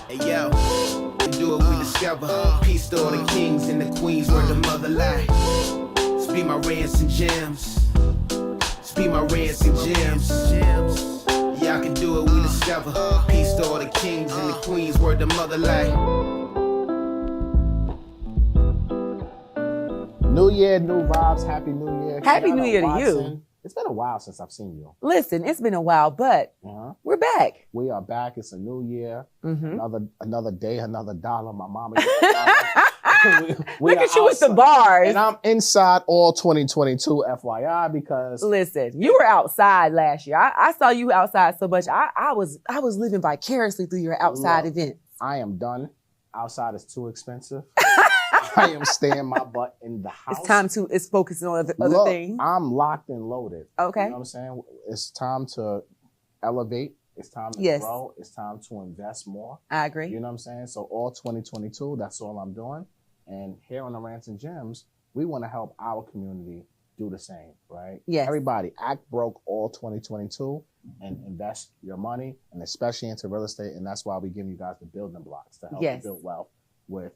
Hey yo, we do it, we discover. Peace to all the kings and the queens where the mother lie. Speak my rants and gems. Speak my rants and gems. Y'all can do it, we discover. Peace to all the kings and the queens where the mother lie. New year, new vibes. Happy New Year. Happy New Year to Watson. you. It's been a while since I've seen you. Listen, it's been a while, but we're back. We are back. It's a new year. Mm-hmm. Another day, another dollar. My mama. Look at you with the bars. And I'm inside all 2022, FYI, because listen, you were outside last year. I saw you outside so much. I was living vicariously through your outside events. I am done. Outside is too expensive. I am staying my butt in the house. It's focusing on other things. I'm locked and loaded. Okay. You know what I'm saying? It's time to elevate. It's time to grow. It's time to invest more. I agree. You know what I'm saying? So all 2022, that's all I'm doing. And here on the Rants and Gems, we want to help our community do the same, right? Yes. Everybody act broke all 2022 and invest your money, and especially into real estate. And that's why we give you guys the building blocks to help you build wealth with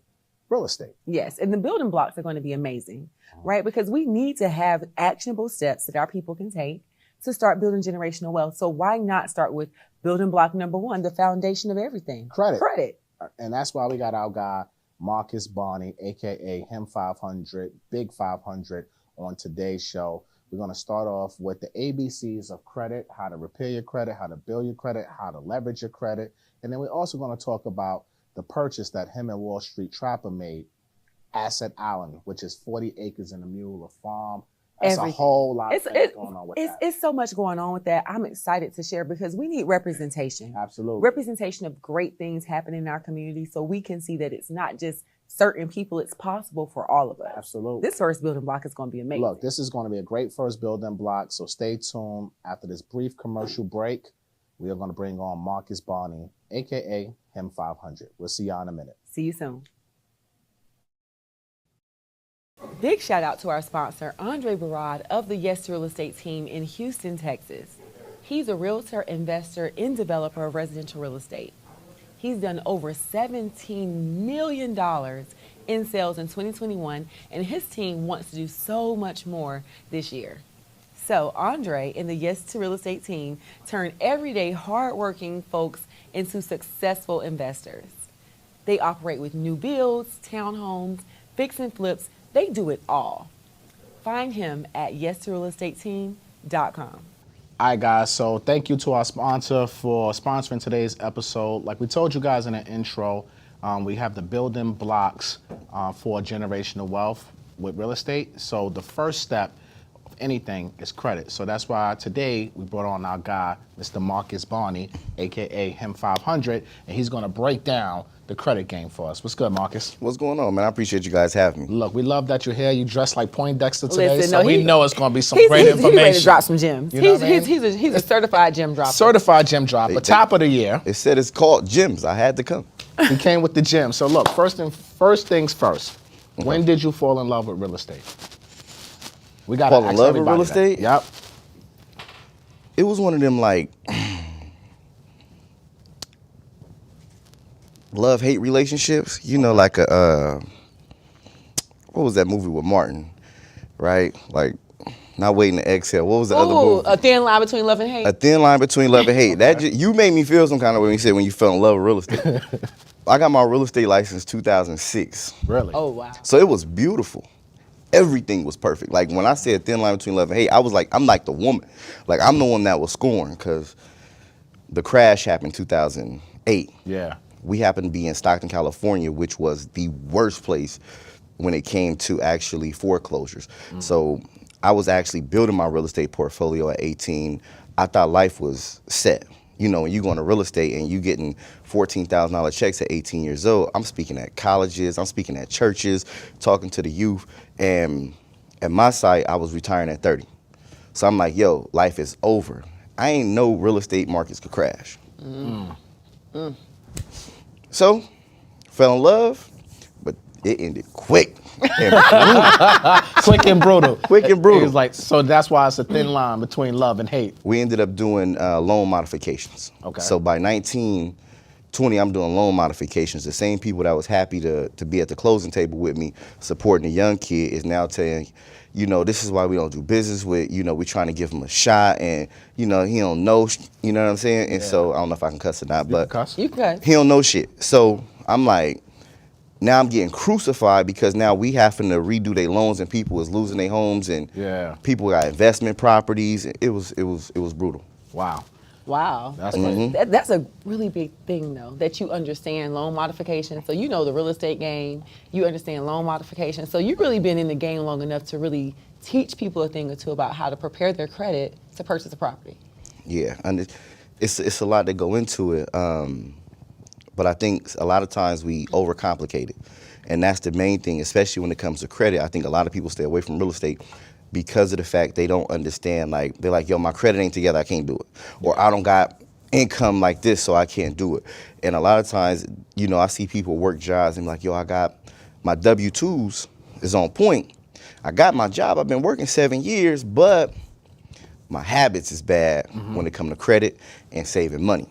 real estate. Yes, and the building blocks are going to be amazing, right? Because we need to have actionable steps that our people can take to start building generational wealth. So why not start with building block number one, the foundation of everything? Credit. And that's why we got our guy, Marcus Barney, a.k.a. Him 500, Big 500, on today's show. We're going to start off with the ABCs of credit, how to repair your credit, how to build your credit, how to leverage your credit. And then we're also going to talk about the purchase that him and Wall Street Trapper made, Asset Island, which is 40 acres and a mule, a farm. That's a whole lot of things going on with that. It's so much going on with that. I'm excited to share because we need representation. Absolutely. Representation of great things happening in our community so we can see that it's not just certain people, it's possible for all of us. Absolutely. This first building block is going to be amazing. Look, this is going to be a great first building block, so stay tuned. After this brief commercial break, we are going to bring on Marcus Barney, a.k.a. Him 500. We'll see y'all in a minute. See you soon. Big shout out to our sponsor, Andre Barad of the Yes to Real Estate team in Houston, Texas. He's a realtor, investor, and developer of residential real estate. He's done over $17 million in sales in 2021, and his team wants to do so much more this year. So Andre and the Yes to Real Estate team turn everyday hardworking folks into successful investors. They operate with new builds, townhomes, fix and flips. They do it all. Find him at yes2realestateteam.com. All right, guys, so thank you to our sponsor for sponsoring today's episode. Like we told you guys in the intro, we have the building blocks for generational wealth with real estate. So the first step of anything is credit. So that's why today we brought on our guy, Mr. Marcus Barney, a.k.a. Him 500, and he's going to break down the credit game for us. What's good, Marcus? What's going on, man? I appreciate you guys having me. Look, we love that you're here. You dressed like Poindexter today, Listen, so we know it's going to be some great information. He's ready to drop some gems. You know what I mean? He's a certified gem dropper. Certified gem dropper. Top of the year. It said it's called gems. I had to come. He came with the gem. So look, first things first. Okay. When did you fall in love with real estate? We got to fall in love with real estate? Yep. It was one of them like love-hate relationships. You know, like a what was that movie with Martin? Right? Like Not Waiting to Exhale. What was the other movie? A Thin Line Between Love and Hate. A Thin Line Between Love and Hate. That you made me feel some kind of way when you said when you fell in love with real estate. I got my real estate license 2006. Really? Oh, wow. So it was beautiful. Everything was perfect. Like when I said Thin Line Between Love and Hate, I was like, I'm like the woman. Like I'm the one that was scoring because the crash happened 2008. Yeah. We happened to be in Stockton, California, which was the worst place when it came to actually foreclosures. So I was actually building my real estate portfolio at 18. I thought life was set. You know, when you go into real estate and you getting $14,000 checks at 18 years old, I'm speaking at colleges, I'm speaking at churches, talking to the youth. And at my site, I was retiring at 30. So I'm like, yo, life is over. I ain't know real estate markets could crash. So, fell in love, but it ended quick. Quick and brutal. Quick and brutal. It was like, so that's why it's a thin line between love and hate. We ended up doing loan modifications. Okay. So by 19, 20, I'm doing loan modifications. The same people that was happy to be at the closing table with me supporting a young kid is now saying, you know, this is why we don't do business with, you know, we're trying to give him a shot and, you know, he don't know, you know what I'm saying? And so I don't know if I can cuss or not, but You can. he don't know shit. So I'm like, now I'm getting crucified because now we having to redo their loans and people is losing their homes and people got investment properties. It was brutal. Wow. Wow. That's crazy. That's a really big thing, though, that you understand loan modification. So you know the real estate game. You understand loan modification. So you've really been in the game long enough to really teach people a thing or two about how to prepare their credit to purchase a property. Yeah, and it's a lot that go into it. But I think a lot of times we overcomplicate it. And that's the main thing, especially when it comes to credit. I think a lot of people stay away from real estate because of the fact they don't understand, like, they're like, yo, my credit ain't together, I can't do it. Or I don't got income like this, so I can't do it. And a lot of times, you know, I see people work jobs and be like, yo, I got my W-2s is on point. I got my job, I've been working 7 years, but my habits is bad when it comes to credit and saving money.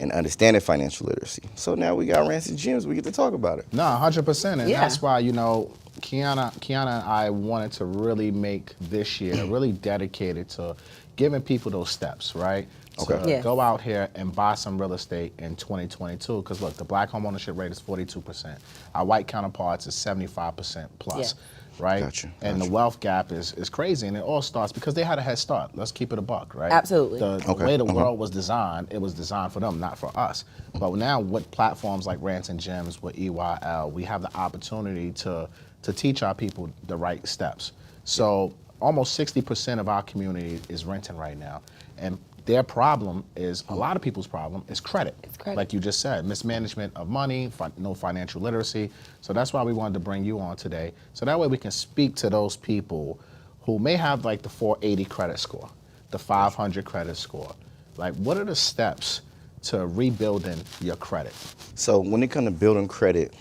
And understanding financial literacy. So now we got Rants and Gems, we get to talk about it. No, 100%. And Yeah. that's why, you know, Quiana and I wanted to really make this year really dedicated to giving people those steps, right? Okay. To Yes. go out here and buy some real estate in 2022. Because look, the black home ownership rate is 42%. Our white counterparts is 75% plus. Yes. Right? Gotcha, And the wealth gap is crazy. And it all starts because they had a head start. Let's keep it a buck, right? Absolutely. The way the world was designed, it was designed for them, not for us. But now with platforms like Rants and Gems, with EYL, we have the opportunity to teach our people the right steps. So almost 60% of our community is renting right now. And their problem is, a lot of people's problem is credit. It's credit. Like you just said, mismanagement of money, no financial literacy. So that's why we wanted to bring you on today. So that way we can speak to those people who may have like the 480 credit score, the 500 credit score. Like, what are the steps to rebuilding your credit? So when it comes to building credit,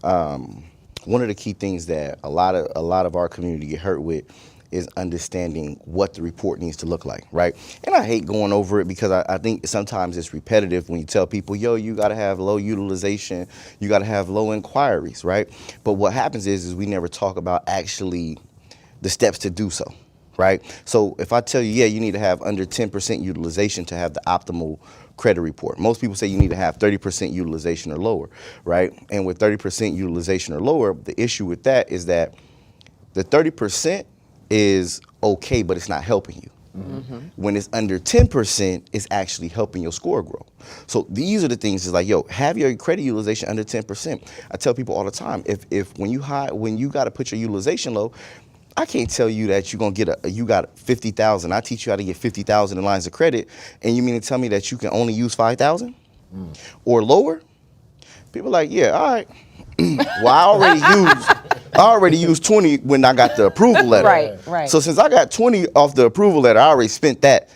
one of the key things that a lot of our community get hurt with is understanding what the report needs to look like, right? And I hate going over it because I think sometimes it's repetitive when you tell people, yo, you gotta have low utilization, you gotta have low inquiries, right? But what happens is we never talk about actually the steps to do so, right? So if I tell you, yeah, you need to have under 10% utilization to have the optimal credit report. Most people say you need to have 30% utilization or lower, right? And with 30% utilization or lower, the issue with that is that the 30% is okay, but it's not helping you. When it's under 10%, it's actually helping your score grow. So these are the things is like, yo, have your credit utilization under 10%. I tell people all the time, if when you got to put your utilization low, I can't tell you that you're gonna get you got 50,000. I teach you how to get 50,000 in lines of credit, and you mean to tell me that you can only use 5,000 or lower? People are like, yeah, all right. Well, I already used 20 when I got the approval letter. Right. So since I got 20 off the approval letter, I already spent that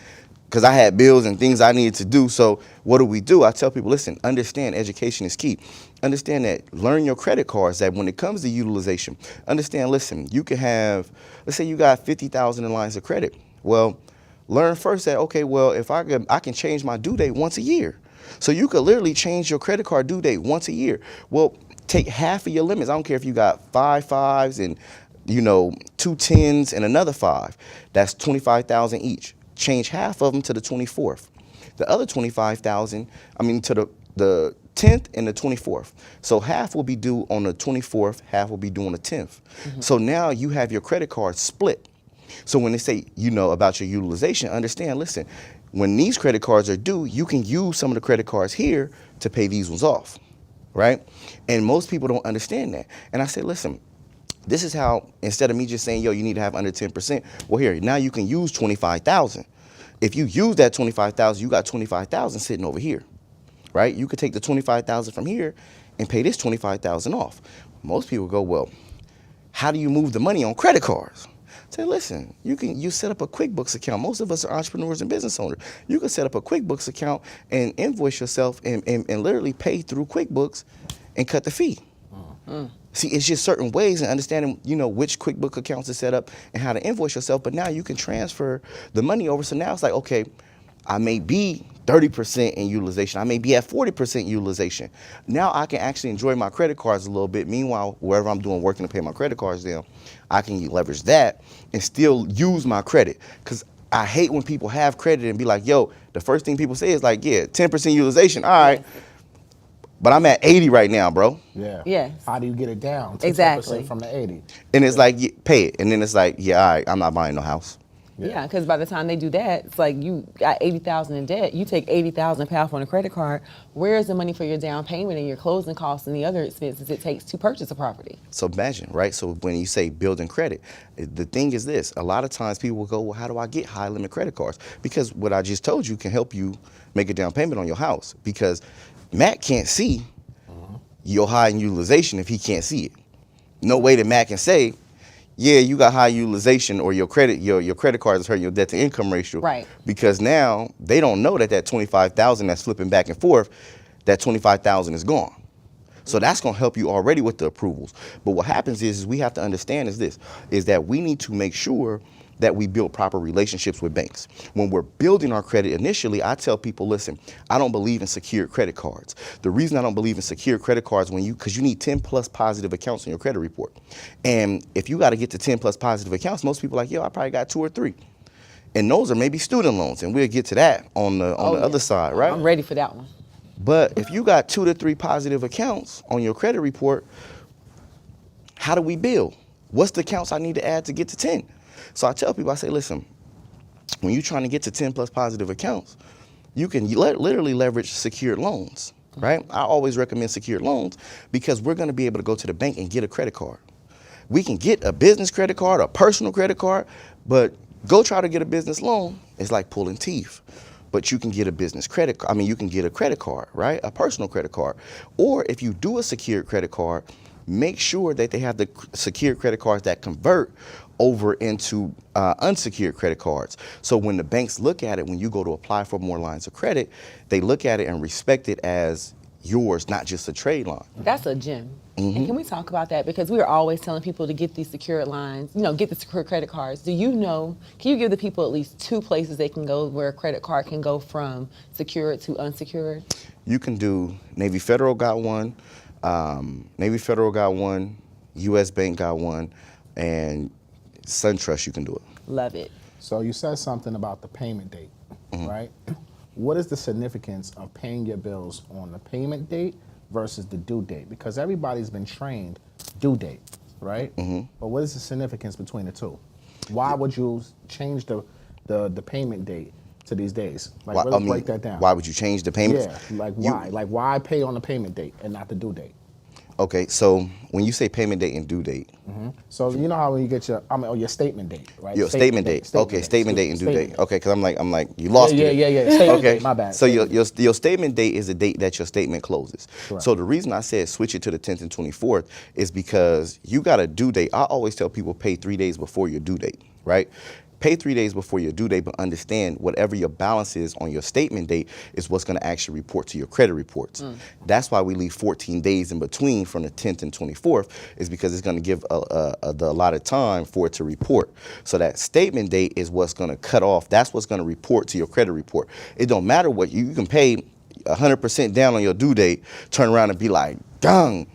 because I had bills and things I needed to do. So what do? I tell people, listen, understand education is key. Understand that, learn your credit cards, that when it comes to utilization, understand, listen, you can have, let's say you got 50,000 in lines of credit. Well, learn first that, okay, well, if I can change my due date once a year. So you could literally change your credit card due date once a year. Well, take half of your limits. I don't care if you got 5 5s and, 2 10s and another 5. That's 25,000 each. Change half of them to the 24th. The other 25,000, to the 10th and the 24th. So half will be due on the 24th, half will be due on the 10th. So now you have your credit card split. So when they say, about your utilization, understand, listen, when these credit cards are due, you can use some of the credit cards here to pay these ones off, right? And most people don't understand that. And I say, listen, this is how, instead of me just saying, yo, you need to have under 10%, well, here, now you can use 25,000. If you use that 25,000, you got 25,000 sitting over here, right? You could take the 25,000 from here and pay this 25,000 off. Most people go, well, how do you move the money on credit cards? Say, listen, you set up a QuickBooks account. Most of us are entrepreneurs and business owners. You can set up a QuickBooks account and invoice yourself and literally pay through QuickBooks and cut the fee. See, it's just certain ways and understanding, which QuickBooks accounts to set up and how to invoice yourself. But now you can transfer the money over. So now it's like, okay, I may be 30% in utilization. I may be at 40% utilization. Now I can actually enjoy my credit cards a little bit. Meanwhile, wherever I'm doing working to pay my credit cards down, I can leverage that and still use my credit. Because I hate when people have credit and be like, yo, the first thing people say is like, yeah, 10% utilization. All right. Yes. But I'm at 80 right now, bro. Yeah. Yes. How do you get it down to Exactly. 10% from the 80? And it's like, pay it. And then it's like, yeah, all right, I'm not buying no house. Yeah, because by the time they do that, it's like you got $80,000 in debt. You take $80,000 pay off on a credit card. Where's the money for your down payment and your closing costs and the other expenses it takes to purchase a property? So imagine, right? So when you say building credit, the thing is this: a lot of times people will go, well, how do I get high limit credit cards? Because what I just told you can help you make a down payment on your house. Because Matt can't see your high utilization if he can't see it. No way that Matt can say, yeah, you got high utilization, or your credit card is hurting your debt to income ratio. Right. Because now they don't know that 25,000 that's flipping back and forth, that 25,000 is gone. So that's going to help you already with the approvals. But what happens is we have to understand is that we need to make sure that we build proper relationships with banks. When we're building our credit initially, I tell people, listen, I don't believe in secured credit cards. The reason I don't believe in secured credit cards because you need 10 plus positive accounts on your credit report. And if you got to get to 10 plus positive accounts, most people are like, yo, I probably got 2 or 3. And those are maybe student loans. And we'll get to that on the other side, right? I'm ready for that one. But if you got 2 to 3 positive accounts on your credit report, how do we build? What's the accounts I need to add to get to 10? So I tell people, I say, listen, when you're trying to get to 10 plus positive accounts, you can literally leverage secured loans, right? I always recommend secured loans because we're going to be able to go to the bank and get a credit card. We can get a business credit card, a personal credit card, but go try to get a business loan. It's like pulling teeth. But you can get a business credit, you can get a credit card, right? A personal credit card. Or if you do a secured credit card, make sure that they have the secured credit cards that convert over into unsecured credit cards. So when the banks look at it, when you go to apply for more lines of credit, they look at it and respect it as yours, not just a trade line. That's a gem. And can we talk about that? Because we are always telling people to get these secured lines, get the secured credit cards. Can you give the people at least 2 places they can go where a credit card can go from secured to unsecured? You can do Navy Federal got one, U.S. Bank got one, and SunTrust, you can do it. Love it. So you said something about the payment date, right? What is the significance of paying your bills on the payment date versus the due date? Because everybody's been trained due date, right? But what is the significance between the two? Why would you change the payment date to these days? Like, let's break that down. Why would you change the payment? Yeah, like why? Like why pay on the payment date and not the due date? Okay, so when you say payment date and due date. So you know how when you get your statement date, right? Your statement date. Okay, statement date and due date. Okay, because I'm like, you lost me. Yeah. Statement Okay, date, my bad. So your statement date is the date that your statement closes. Correct. So the reason I said switch it to the 10th and 24th is because you got a due date. I always tell people pay 3 days before your due date, right? Pay 3 days before your due date, but understand whatever your balance is on your statement date is what's going to actually report to your credit reports. That's why we leave 14 days in between from the 10th and 24th, is because it's going to give the allotted time for it to report. So that statement date is what's going to cut off. That's what's going to report to your credit report. It don't matter what you can pay 100% down on your due date, turn around and be like, dang.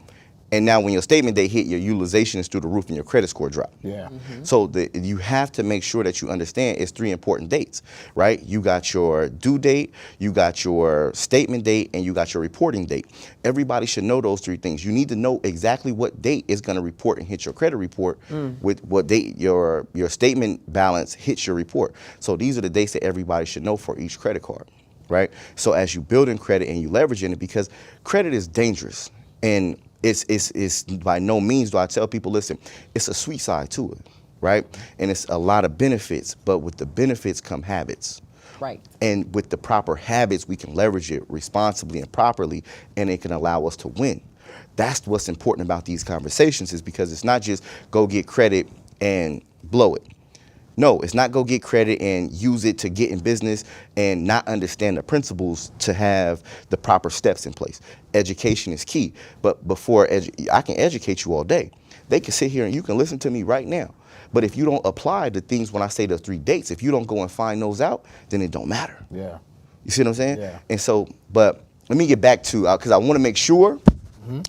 And now when your statement date hit, your utilization is through the roof and your credit score drop. Yeah. So you have to make sure that you understand it's 3 important dates, right? You got your due date, you got your statement date, and you got your reporting date. Everybody should know those 3 things. You need to know exactly what date is going to report and hit your credit report with what date your statement balance hits your report. So these are the dates that everybody should know for each credit card, right? So as you build in credit and you leverage in it, because credit is dangerous, and it's by no means do I tell people, listen, it's a sweet side to it, right? And it's a lot of benefits, but with the benefits come habits. Right. And with the proper habits, we can leverage it responsibly and properly, and it can allow us to win. That's what's important about these conversations, is because it's not just go get credit and blow it. No, it's not go get credit and use it to get in business and not understand the principles to have the proper steps in place. Education is key, but before I can educate you all day. They can sit here and you can listen to me right now. But if you don't apply the things, when I say the 3 dates, if you don't go and find those out, then it don't matter. Yeah. You see what I'm saying? Yeah. And so, but let me get back to, because I want to make sure,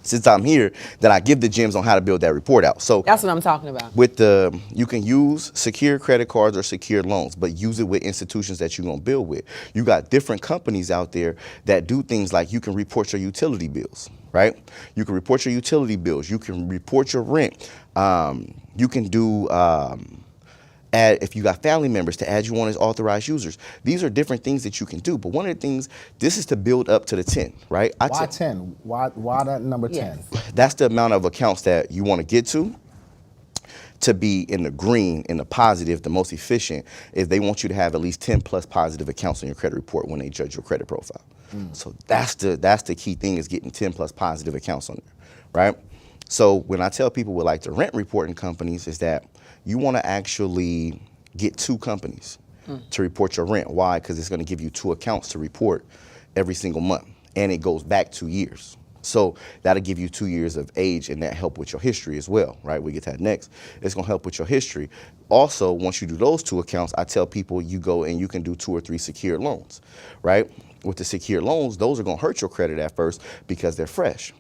since I'm here, that I give the gems on how to build that report out. So That's what I'm talking about. with you can use secured credit cards or secured loans, but use it with institutions that you're gonna build with. You got different companies out there that do things like you can report your utility bills, right? You can report your utility bills. You can report your rent. You can do add, if you got family members, to add you on as authorized users. These are different things that you can do. But one of the things, this is to build up to the 10, right? Why 10? Why that number 10? Yes. That's the amount of accounts that you want to get to be in the green, in the positive, the most efficient, is they want you to have at least 10 plus positive accounts on your credit report when they judge your credit profile. So that's the key thing, is getting 10 plus positive accounts on there, right? So when I tell people with like the rent reporting companies, is that you want to actually get 2 companies to report your rent. Why? Because it's going to give you 2 accounts to report every single month, and it goes back 2 years. So that'll give you 2 years of age, and that help with your history as well, right? We get to that next. It's gonna help with your history. Also, once you do those 2 accounts, I tell people you go and you can do 2 or 3 secured loans, right? With the secured loans, those are gonna hurt your credit at first because they're fresh.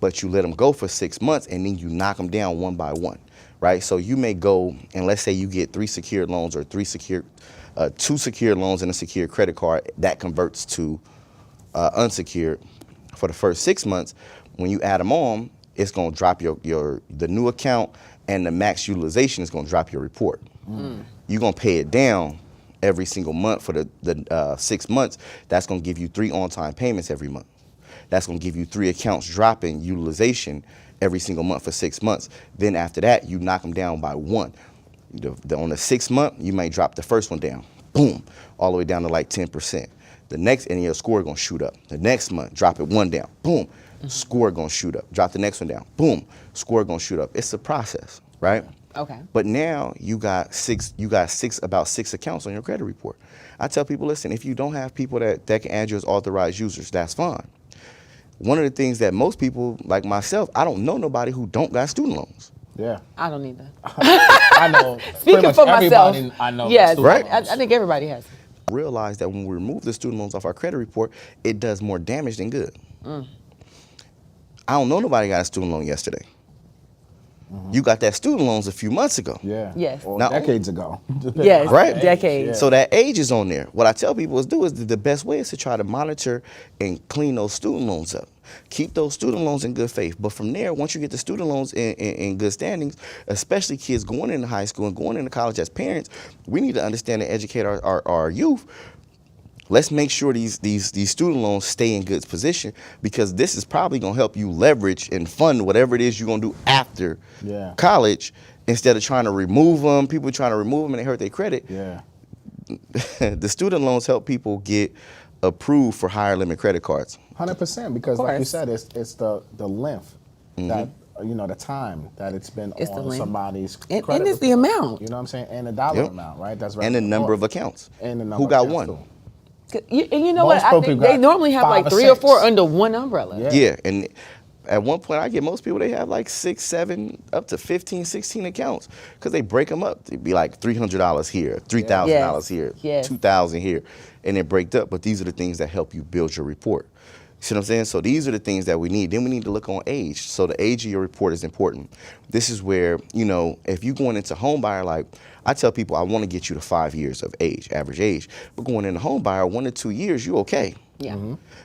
But you let them go for 6 months, and then you knock them down one by one, right? So you may go, and let's say you get 3 secured loans or 2 secured loans and a secured credit card, that converts to unsecured. For the first 6 months, when you add them on, it's going to drop the new account, and the max utilization is going to drop your report. You're going to pay it down every single month for the 6 months. That's going to give you 3 on-time payments every month. That's going to give you 3 accounts dropping utilization every single month for 6 months. Then after that, you knock them down by 1. On the 6th month, you may drop the first one down, boom, all the way down to like 10%. The next, and your score gonna shoot up. The next month, drop it 1 down, boom, score gonna shoot up. Drop the next one down, boom, score gonna shoot up. It's a process, right? Okay. But now you got about 6 accounts on your credit report. I tell people, listen, if you don't have people that can add you as authorized users, that's fine. One of the things that most people, like myself, I don't know nobody who don't got student loans. Yeah. I don't either. I know. Speaking pretty much for myself, everybody I know. yes, student Right. loans. I think everybody has. Realize that when we remove the student loans off our credit report, it does more damage than good. I don't know nobody got a student loan yesterday. You got that student loans a few months ago. Yeah. Yes. Or Now- decades ago. Yes, Right. decades. Yeah. So that age is on there. What I tell people is the best way is to try to monitor and clean those student loans up. Keep those student loans in good faith. But from there, once you get the student loans in good standings, especially kids going into high school and going into college, as parents, we need to understand and educate our youth. Let's make sure these student loans stay in good position, because this is probably going to help you leverage and fund whatever it is you're going to do after college, instead of trying to remove them. People trying to remove them and they hurt their credit. Yeah. The student loans help people get approved for higher limit credit cards. 100%, because like you course. said, it's the length that, the time that it's been It's the on length. somebody's And credit it's the report. amount. You know what I'm saying? And the dollar Yep. amount, right? That's right. And the number of accounts. And the number Who of got accounts, one? too. And you know Most what? I people think got they normally have 5 like or 3 or 4 6. under one umbrella. Yeah. Yeah, and at one point I get most people, they have like 6, 7, up to 15, 16 accounts, because they break them up. It'd be like $300 here, $3,000 here, Yes. $2,000 here, and they're breaked up. But these are the things that help you build your report. See what I'm saying? So these are the things that we need. Then we need to look on age. So the age of your report is important. This is where, if you're going into Homebuyer, like I tell people, I want to get you to 5 years of age, average age. But going into Homebuyer, 1 to 2 years, you okay. Yeah.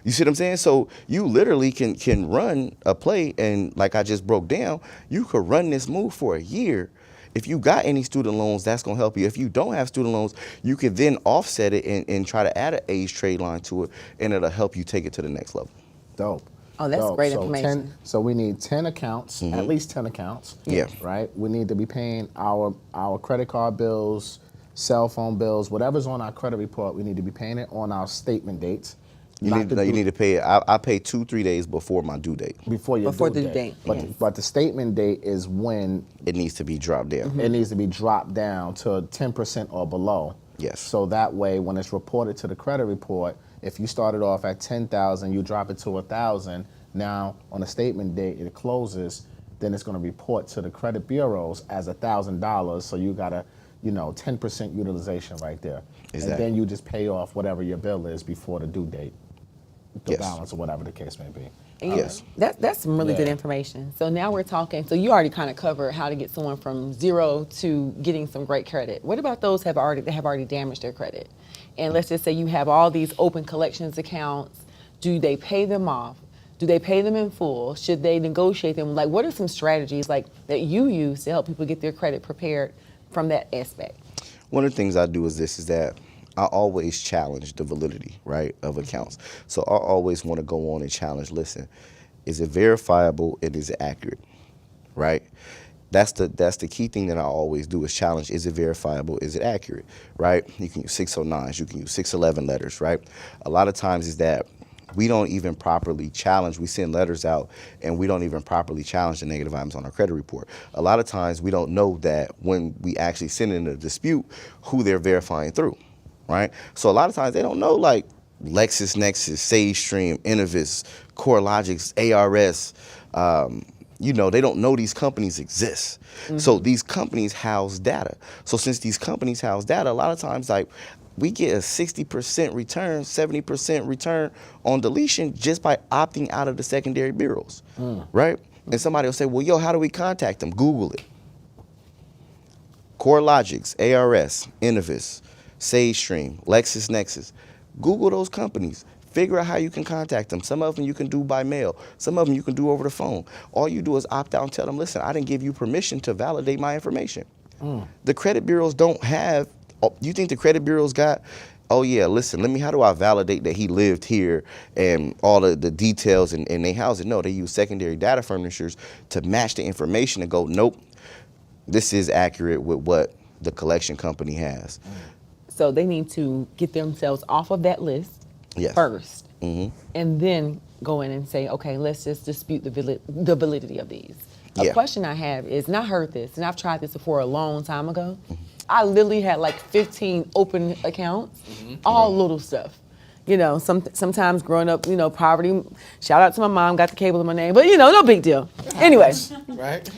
You see what I'm saying? So you literally can run a play, and like I just broke down, you could run this move for a year. If you got any student loans, that's going to help you. If you don't have student loans, you could then offset it and try to add an age trade line to it, and it'll help you take it to the next level. Dope. Oh, that's Dope. great So information. So we need 10 accounts, at least 10 accounts. Yeah. Right? We need to be paying our credit card bills, cell phone bills, whatever's on our credit report, we need to be paying it on our statement dates. You need to pay it. I pay 2-3 days before my due date. Before your Before due the date. But the statement date is when It needs to be dropped down. it needs to be dropped down to 10% or below. Yes. So that way, when it's reported to the credit report, if you started off at 10,000, you drop it to 1,000. Now on the statement date, it closes. then it's going to report to the credit bureaus as $1,000. So you got a, 10% utilization right there. Exactly. And then you just pay off whatever your bill is before the due date, the Yes. balance or whatever the case may be. Yes. That's some really good Yeah. information. So now we're talking, so you already kind of covered how to get someone from zero to getting some great credit. What about those that have already damaged their credit? And let's just say you have all these open collections accounts. Do they pay them off? Do they pay them in full? Should they negotiate them? Like, what are some strategies like that you use to help people get their credit prepared from that aspect? One of the things I do is that I always challenge the validity, right, of accounts. So I always want to go on and challenge, listen, is it verifiable and is it accurate, right? That's the key thing that I always do is challenge, is it verifiable, is it accurate, right? You can use 609s, you can use 611 letters, right? A lot of times is that we don't even properly challenge. We send letters out and we don't even properly challenge the negative items on our credit report. A lot of times we don't know that when we actually send in a dispute, who they're verifying through, right? So a lot of times they don't know like LexisNexis, SageStream, Innovis, CoreLogix, ARS, they don't know these companies exist. So these companies house data. So since these companies house data, a lot of times like we get a 60% return, 70% return on deletion just by opting out of the secondary bureaus, right? And somebody will say, well, yo, how do we contact them? Google it. CoreLogix, ARS, Innovis, SageStream, LexisNexis. Google those companies. Figure out how you can contact them. Some of them you can do by mail. Some of them you can do over the phone. All you do is opt out and tell them, listen, I didn't give you permission to validate my information. The credit bureaus don't have, you think the credit bureaus got, oh yeah, listen, how do I validate that he lived here and all of the details and they house it? No, they use secondary data furnishers to match the information and go, nope, this is accurate with what the collection company has. So they need to get themselves off of that list Yes. first, and then go in and say, okay, let's just dispute the validity of these. A Yeah. question I have is, and I heard this, and I've tried this before a long time ago. I literally had like 15 open accounts, all little stuff. Sometimes growing up, poverty, shout out to my mom, got the cable in my name, but no big deal. Anyway, Right?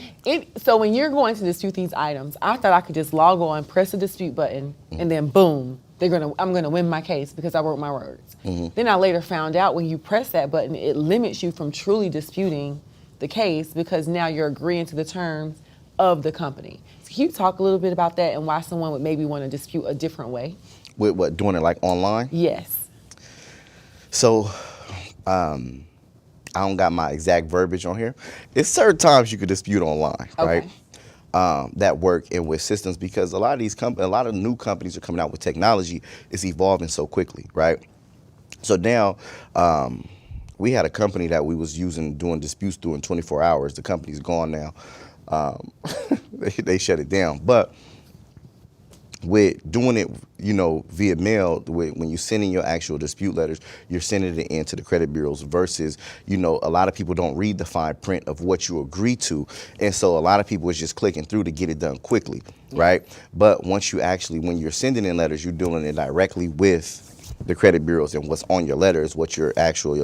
so when you're going to dispute these items, I thought I could just log on, press the dispute button, and then boom, I'm gonna win my case because I wrote my words. Then I later found out when you press that button, it limits you from truly disputing the case because now you're agreeing to the terms of the company. So can you talk a little bit about that and why someone would maybe want to dispute a different way? With what, doing it like online? Yes. So, I don't got my exact verbiage on here. It's certain times you could dispute online, right? That work and with systems because a lot of new companies are coming out with technology. It's evolving so quickly, right? So now, we had a company that we was using doing disputes during 24 hours. The company's gone now. They shut it down, but with doing it, via mail, when you're sending your actual dispute letters, you're sending it into the credit bureaus versus, a lot of people don't read the fine print of what you agree to. And so a lot of people is just clicking through to get it done quickly, right? But when you're sending in letters, you're doing it directly with the credit bureaus and what's on your letters, what your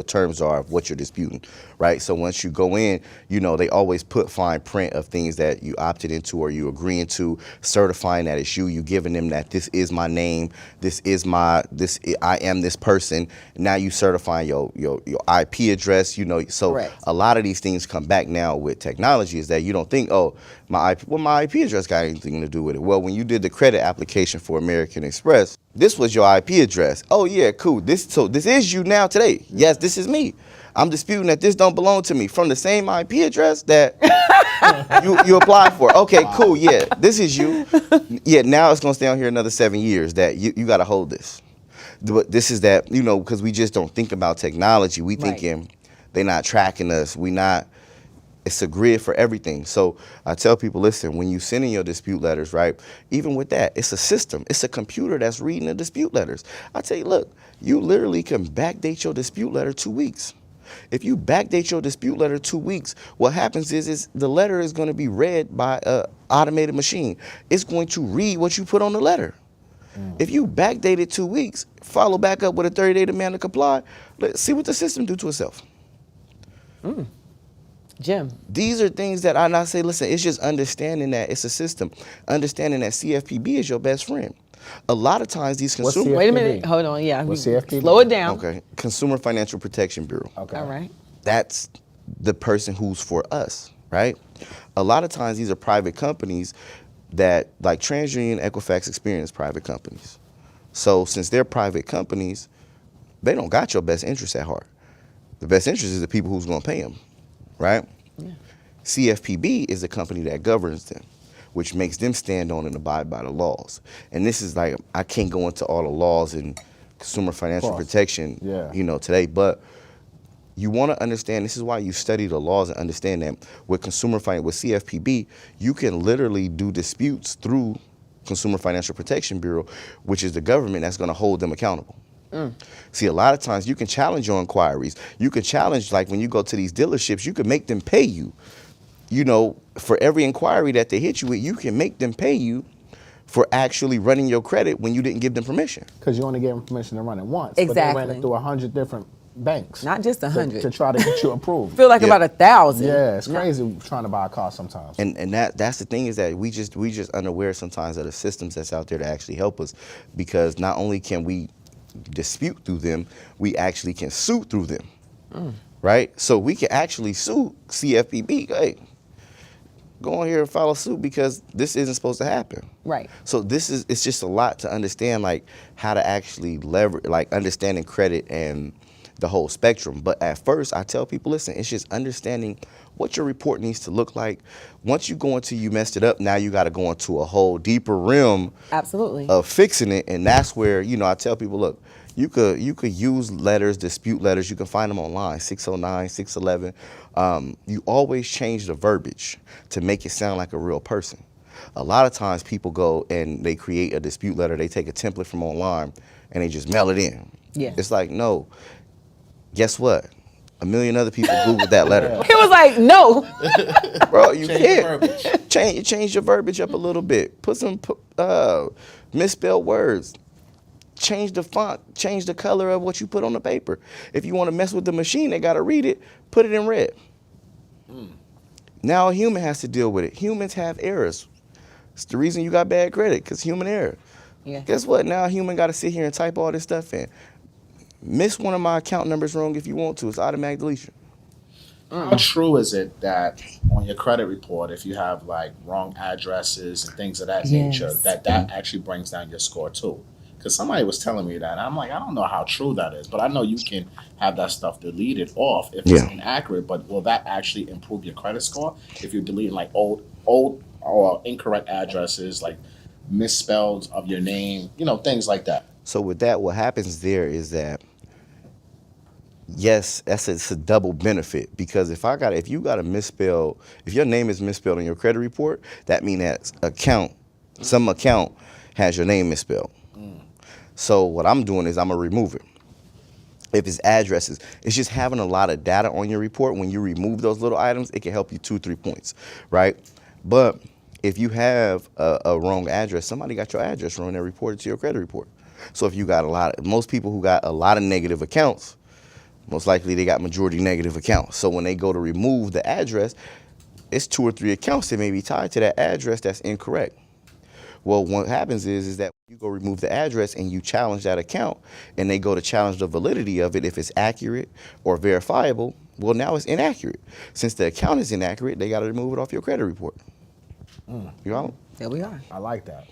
terms are of what you're disputing, right? So once you go in, they always put fine print of things that you opted into or you agreeing to, certifying that it's you giving them that this is my name, I am this person. Now you certifying your IP address, so Correct. A lot of these things come back now with technology is that you don't think, oh, my IP address got anything to do with it. Well, when you did the credit application for American Express, this was your IP address. Oh yeah, cool. This is you now today. Yes, this is me. I'm disputing that this don't belong to me from the same IP address that you applied for. Okay, cool. Yeah, this is you. Yeah, now it's gonna stay on here another 7 years. That you got to hold this. But this is that because we just don't think about technology. We thinking they're not tracking us. It's a grid for everything. So I tell people, listen, when you send in your dispute letters, right, even with that, it's a system. It's a computer that's reading the dispute letters. I tell you, look, you literally can backdate your dispute letter 2 weeks. If you backdate your dispute letter 2 weeks, what happens is the letter is going to be read by an automated machine. It's going to read what you put on the letter. If you backdate it 2 weeks, follow back up with a 30-day demand to comply, let's see what the system do to itself. Jim. These are things that I not say, listen, it's just understanding that it's a system. Understanding that CFPB is your best friend. A lot of times these What's consumer... Wait a minute. Hold on. Yeah. What's CFPB? Slow it down. Okay. Consumer Financial Protection Bureau. Okay. All right. That's the person who's for us, right? A lot of times these are private companies that, like TransUnion, Equifax, Experian, private companies. So since they're private companies, they don't got your best interest at heart. The best interest is the people who's going to pay them, right? Yeah. CFPB is the company that governs them, which makes them stand on and abide by the laws. And this is like, I can't go into all the laws and consumer financial protection, today, but you want to understand, this is why you study the laws and understand that with with CFPB, you can literally do disputes through Consumer Financial Protection Bureau, which is the government that's going to hold them accountable. See, a lot of times you can challenge your inquiries. You can challenge, like when you go to these dealerships, you can make them pay you. For every inquiry that they hit you with, you can make them pay you for actually running your credit when you didn't give them permission. Because you only gave them permission to run it once. Exactly. But they ran it through 100 different banks. Not just 100. To try to get you approved. Feel like about 1,000. Yeah, it's crazy trying to buy a car sometimes. And that's the thing, is that we just unaware sometimes of the systems that's out there to actually help us, because not only can we dispute through them, we actually can sue through them, right? So we can actually sue CFPB. Hey, go on here and file a suit because this isn't supposed to happen. Right. So it's just a lot to understand, like how to actually leverage, like understanding credit and the whole spectrum. But at first I tell people, listen, it's just understanding what your report needs to look like. Once you go into, you messed it up, now you got to go into a whole deeper realm of fixing it. And that's where, I tell people, look, you could use letters, dispute letters. You can find them online, 609, 611. You always change the verbiage to make it sound like a real person. A lot of times people go and they create a dispute letter. They take a template from online and they just mail it in. Yeah. It's like, no, guess what? A million other people Googled that letter. He was like, no. Bro, you can't. Change your verbiage up a little bit. Put some misspelled words. Change the font. Change the color of what you put on the paper. If you want to mess with the machine, they got to read it. Put it in red. Now a human has to deal with it. Humans have errors. It's the reason you got bad credit, because human error. Yeah. Guess what? Now a human got to sit here and type all this stuff in. Miss one of my account numbers wrong if you want to. It's automatic deletion. How true is it that on your credit report, if you have like wrong addresses and things of that nature, that actually brings down your score too? Because somebody was telling me that, and I'm like, I don't know how true that is, but I know you can have that stuff deleted off if it's inaccurate. But will that actually improve your credit score if you're deleting like old or incorrect addresses, like misspells of your name, things like that? So with that, what happens there is that, yes, it's a double benefit, because if you got a misspell, if your name is misspelled on your credit report, that means that some account has your name misspelled. So what I'm doing is I'm gonna remove it. If it's addresses, it's just having a lot of data on your report. When you remove those little items, it can help you 2-3 points, right? But if you have a wrong address, somebody got your address wrong and reported to your credit report. So if you got most people who got a lot of negative accounts, most likely they got majority negative accounts. So when they go to remove the address, it's 2 or 3 accounts that may be tied to that address that's incorrect. Well, what happens is that you go remove the address and you challenge that account, and they go to challenge the validity of it if it's accurate or verifiable. Well, now it's inaccurate. Since the account is inaccurate, they got to remove it off your credit report. You know? There we are. I like that.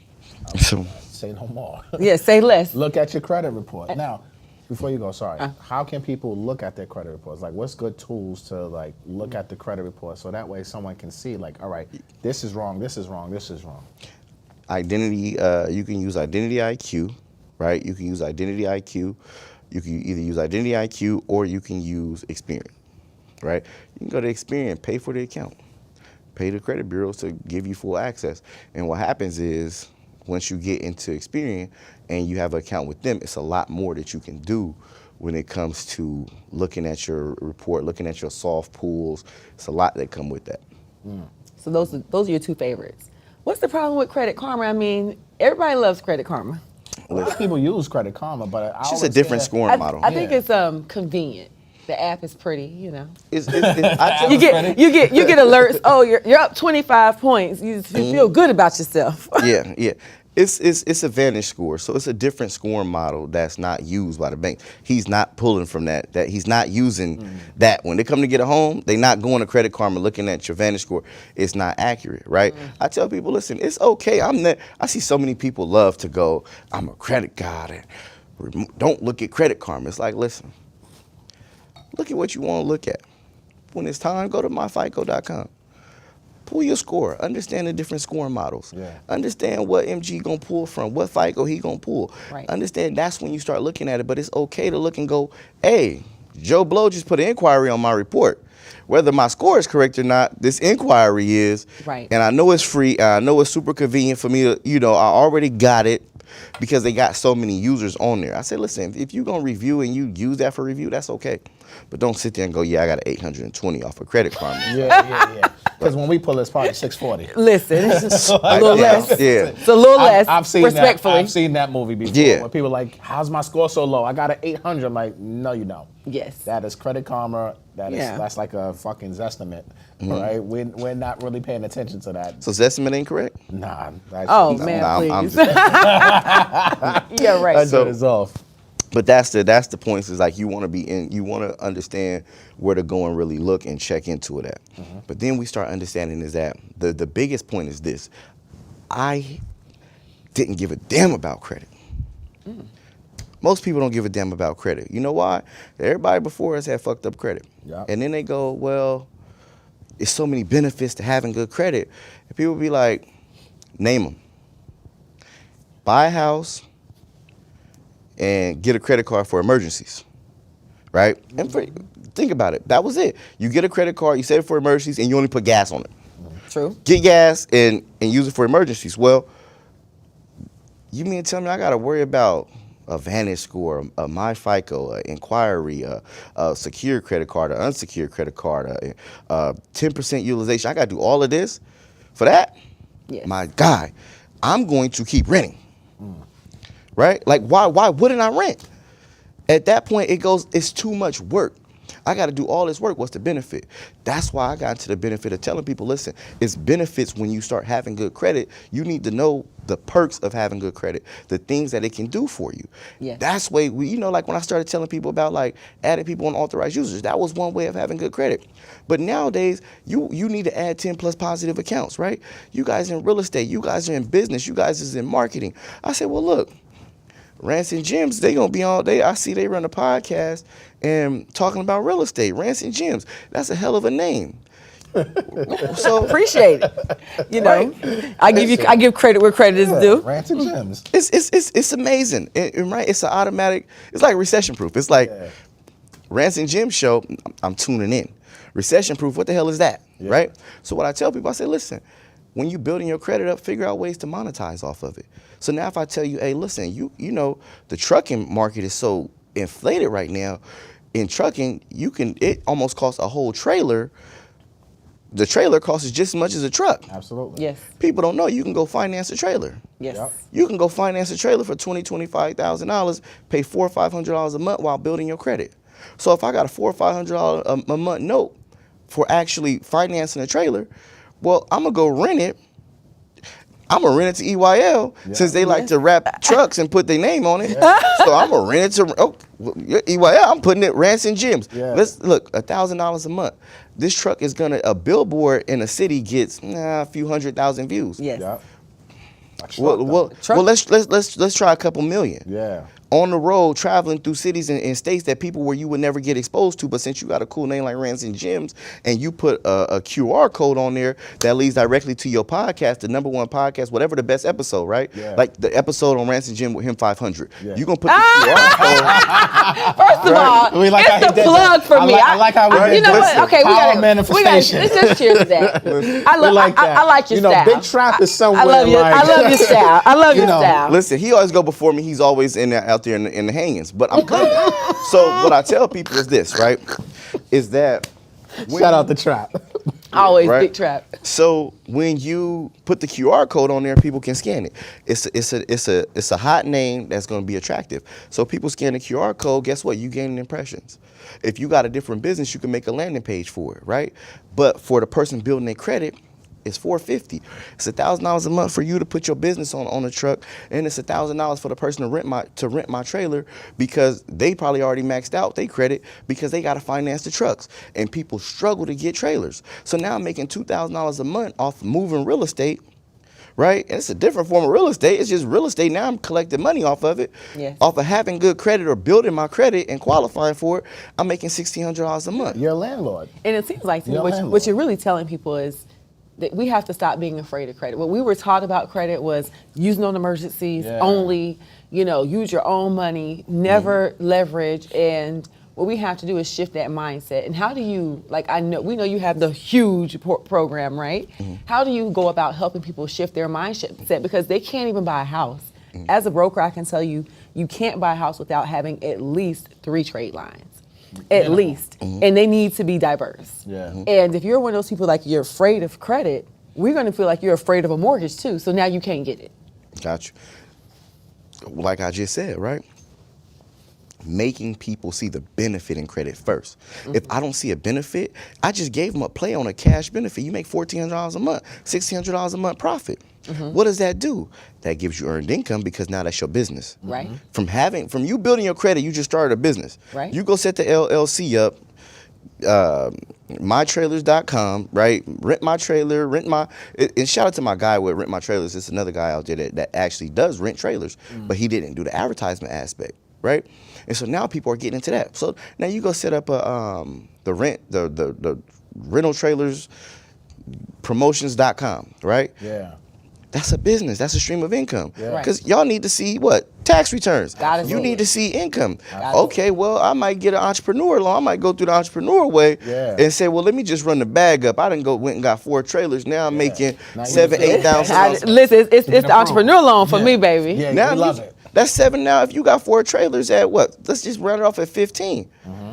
Say no more. Yeah, say less. Look at your credit report. Now, before you go, sorry, how can people look at their credit reports? Like, what's good tools to like look at the credit report so that way someone can see like, all right, this is wrong, this is wrong, this is wrong. Identity, you can use Identity IQ, right? You can use Identity IQ. You can either use Identity IQ or you can use Experian, right? You can go to Experian, pay for the account, pay the credit bureaus to give you full access. And what happens is, once you get into Experian and you have an account with them, it's a lot more that you can do when it comes to looking at your report, looking at your soft pools. It's a lot that come with that. So those are your 2 favorites. What's the problem with Credit Karma? I mean, everybody loves Credit Karma. A lot of people use Credit Karma, but It's just a different scoring model. I think it's convenient. The app is pretty, you know. I tell You get alerts. Oh, you're up 25 points. You feel good about yourself. yeah. It's a Vantage score, so it's a different scoring model that's not used by the bank. He's not pulling from that. That he's not using that. When they come to get a home, they're not going to Credit Karma looking at your Vantage score. It's not accurate, right? I tell people, listen, it's okay. I see so many people love to go, I'm a credit god, and don't look at Credit Karma. It's like, listen, look at what you want to look at. When it's time, go to myfico.com. Pull your score. Understand the different scoring models. Yeah. Understand what MG gonna pull from, what FICO he gonna pull. Right. Understand that's when you start looking at it. But it's okay to look and go, hey, Joe Blow just put an inquiry on my report. Whether my score is correct or not, this inquiry is. Right. And I know it's free. And I know it's super convenient for me to, I already got it because they got so many users on there. I said, listen, if you're gonna review and you use that for review, that's okay. But don't sit there and go, yeah, I got an 820 off of Credit Karma. Yeah. Because when we pull this part, it's 640. Listen, it's just a little less. Yeah. It's a little less. I've seen respectfully. that. I've seen that movie before. Yeah. When people are like, how's my score so low? I got an 800. I'm like, no, you don't. Yes. That is Credit Karma. That's like a fucking Zestimate, right? We're not really paying attention to that. So Zestimate ain't correct? Nah. Man, please. Yeah, right. That is off. But that's the points. Is like you want to understand where to go and really look and check into it at. But then we start understanding is that the biggest point is this: I didn't give a damn about credit. Most people don't give a damn about credit. You know why? Everybody before us had fucked up credit. Yep. And then they go, well, there's so many benefits to having good credit. And people be like, name them. Buy a house and get a credit card for emergencies, right? And think about it. That was it. You get a credit card, you set it for emergencies, and you only put gas on it. True. Get gas and use it for emergencies. Well, you mean to tell me I got to worry about a Vantage score, a MyFICO, an inquiry, a secure credit card, an unsecured credit card, 10% utilization. I got to do all of this for that? Yes. My God, I'm going to keep renting. Right? Like, why wouldn't I rent? At that point, it's too much work. I got to do all this work. What's the benefit? That's why I got into the benefit of telling people, listen, it's benefits when you start having good credit. You need to know the perks of having good credit, the things that it can do for you. Yeah. That's way like when I started telling people about like adding people on authorized users, that was one way of having good credit. But nowadays, you need to add 10 plus positive accounts, right? You guys in real estate, you guys are in business, you guys is in marketing. I said, well, look, Rance and Gems, they gonna be all day. I see they run a podcast and talking about real estate. Rance and Gems, that's a hell of a name. So appreciate it. Right. I give credit where credit is due. Rants and Gems. It's amazing, right? It's an automatic. It's like recession proof. It's like Rance and Gems show. I'm tuning in. Recession proof. What the hell is that? Yeah. Right. So what I tell people, I say, listen, when you building your credit up, figure out ways to monetize off of it. So now if I tell you, hey, listen, you know, the trucking market is so inflated right now. In trucking, it almost costs a whole trailer. The trailer costs just as much as a truck. Absolutely. Yes. People don't know you can go finance a trailer. Yes. Yep. You can go finance a trailer for $25,000, pay $400 or $500 a month while building your credit. So if I got a $400 or $500 a month note for actually financing a trailer, well, I'm gonna go rent it. I'm gonna rent it to EYL since they like to wrap trucks and put their name on it. So I'm gonna rent it to EYL. I'm putting it Rants and Gems. Yeah. Let's look, $1,000 a month. This truck is a billboard in a city gets a few 100,000 views. Yes. Yep. Well, let's try a couple million. Yeah. On the road, traveling through cities and states that people where you would never get exposed to, but since you got a cool name like Rants and Gems, and you put a QR code on there that leads directly to your podcast, the #1 podcast, whatever the best episode, right? Yeah. Like the episode on Rants and Gems with him 500. Yeah. You're gonna put the QR code. First of all, We like how he it's the did plug that. for me. I like how we did You know that. what? Okay, Power manifestation. Let's just cheers to that. I like your you know, style. Big Trap is somewhere. I love you. Like, I love your style. I love your style. Listen, he always go before me. He's always out there in the hangings, but I'm good. So what I tell people is this, right? Is that Shout out the Trap. Always right? big trap. So when you put the QR code on there, people can scan it. It's a hot name that's going to be attractive. So people scan the QR code. Guess what? You gaining impressions. If you got a different business, you can make a landing page for it, right? But for the person building their credit, it's $450. It's $1,000 a month for you to put your business on a truck, and it's $1,000 for the person to rent my trailer because they probably already maxed out their credit because they got to finance the trucks, and people struggle to get trailers. So now I'm making $2,000 a month off moving real estate, right? And it's a different form of real estate. It's just real estate. Now I'm collecting money off of it, Yes. off of having good credit or building my credit and qualifying for it. I'm making $1,600 a month. You're a landlord. And it seems like to me, You're a what landlord. you're really telling people is that we have to stop being afraid of credit. What we were taught about credit was using on emergencies Yeah. only, use your own money, never leverage. And what we have to do is shift that mindset. And how do you, we know you have the huge program, right? How do you go about helping people shift their mindset? Because they can't even buy a house. As a broker, I can tell you, you can't buy a house without having at least 3 trade lines. At least. And they need to be diverse. Yeah. And if you're one of those people like you're afraid of credit, we're going to feel like you're afraid of a mortgage too. So now you can't get it. Got you. Like I just said, right? Making people see the benefit in credit first. If I don't see a benefit, I just gave them a play on a cash benefit. You make $1,400 a month, $1,600 a month profit. What does that do? That gives you earned income because now that's your business. Right. From you building your credit, you just started a business. Right. You go set the LLC up, mytrailers.com, right? Rent my trailer, and shout out to my guy with Rent My Trailers. It's another guy out there that actually does rent trailers, but he didn't do the advertisement aspect, right? And so now people are getting into that. So now you go set up the rental trailers promotions.com, right? Yeah. That's a business. That's a stream of income. Yeah. Because y'all need to see what? Tax returns. Gotta You see need it. to see income. Gotta Okay, well, I might get an entrepreneur loan. I might go through the entrepreneur way Yeah. and say, well, let me just run the bag up. I done went and got 4 trailers. Now I'm making Now you $7,000, see it. $8,000. Listen, it's the entrepreneur loan for me, baby. Yeah, Now we love it. that's 7 now. If you got 4 trailers at what? Let's just round it off at 15.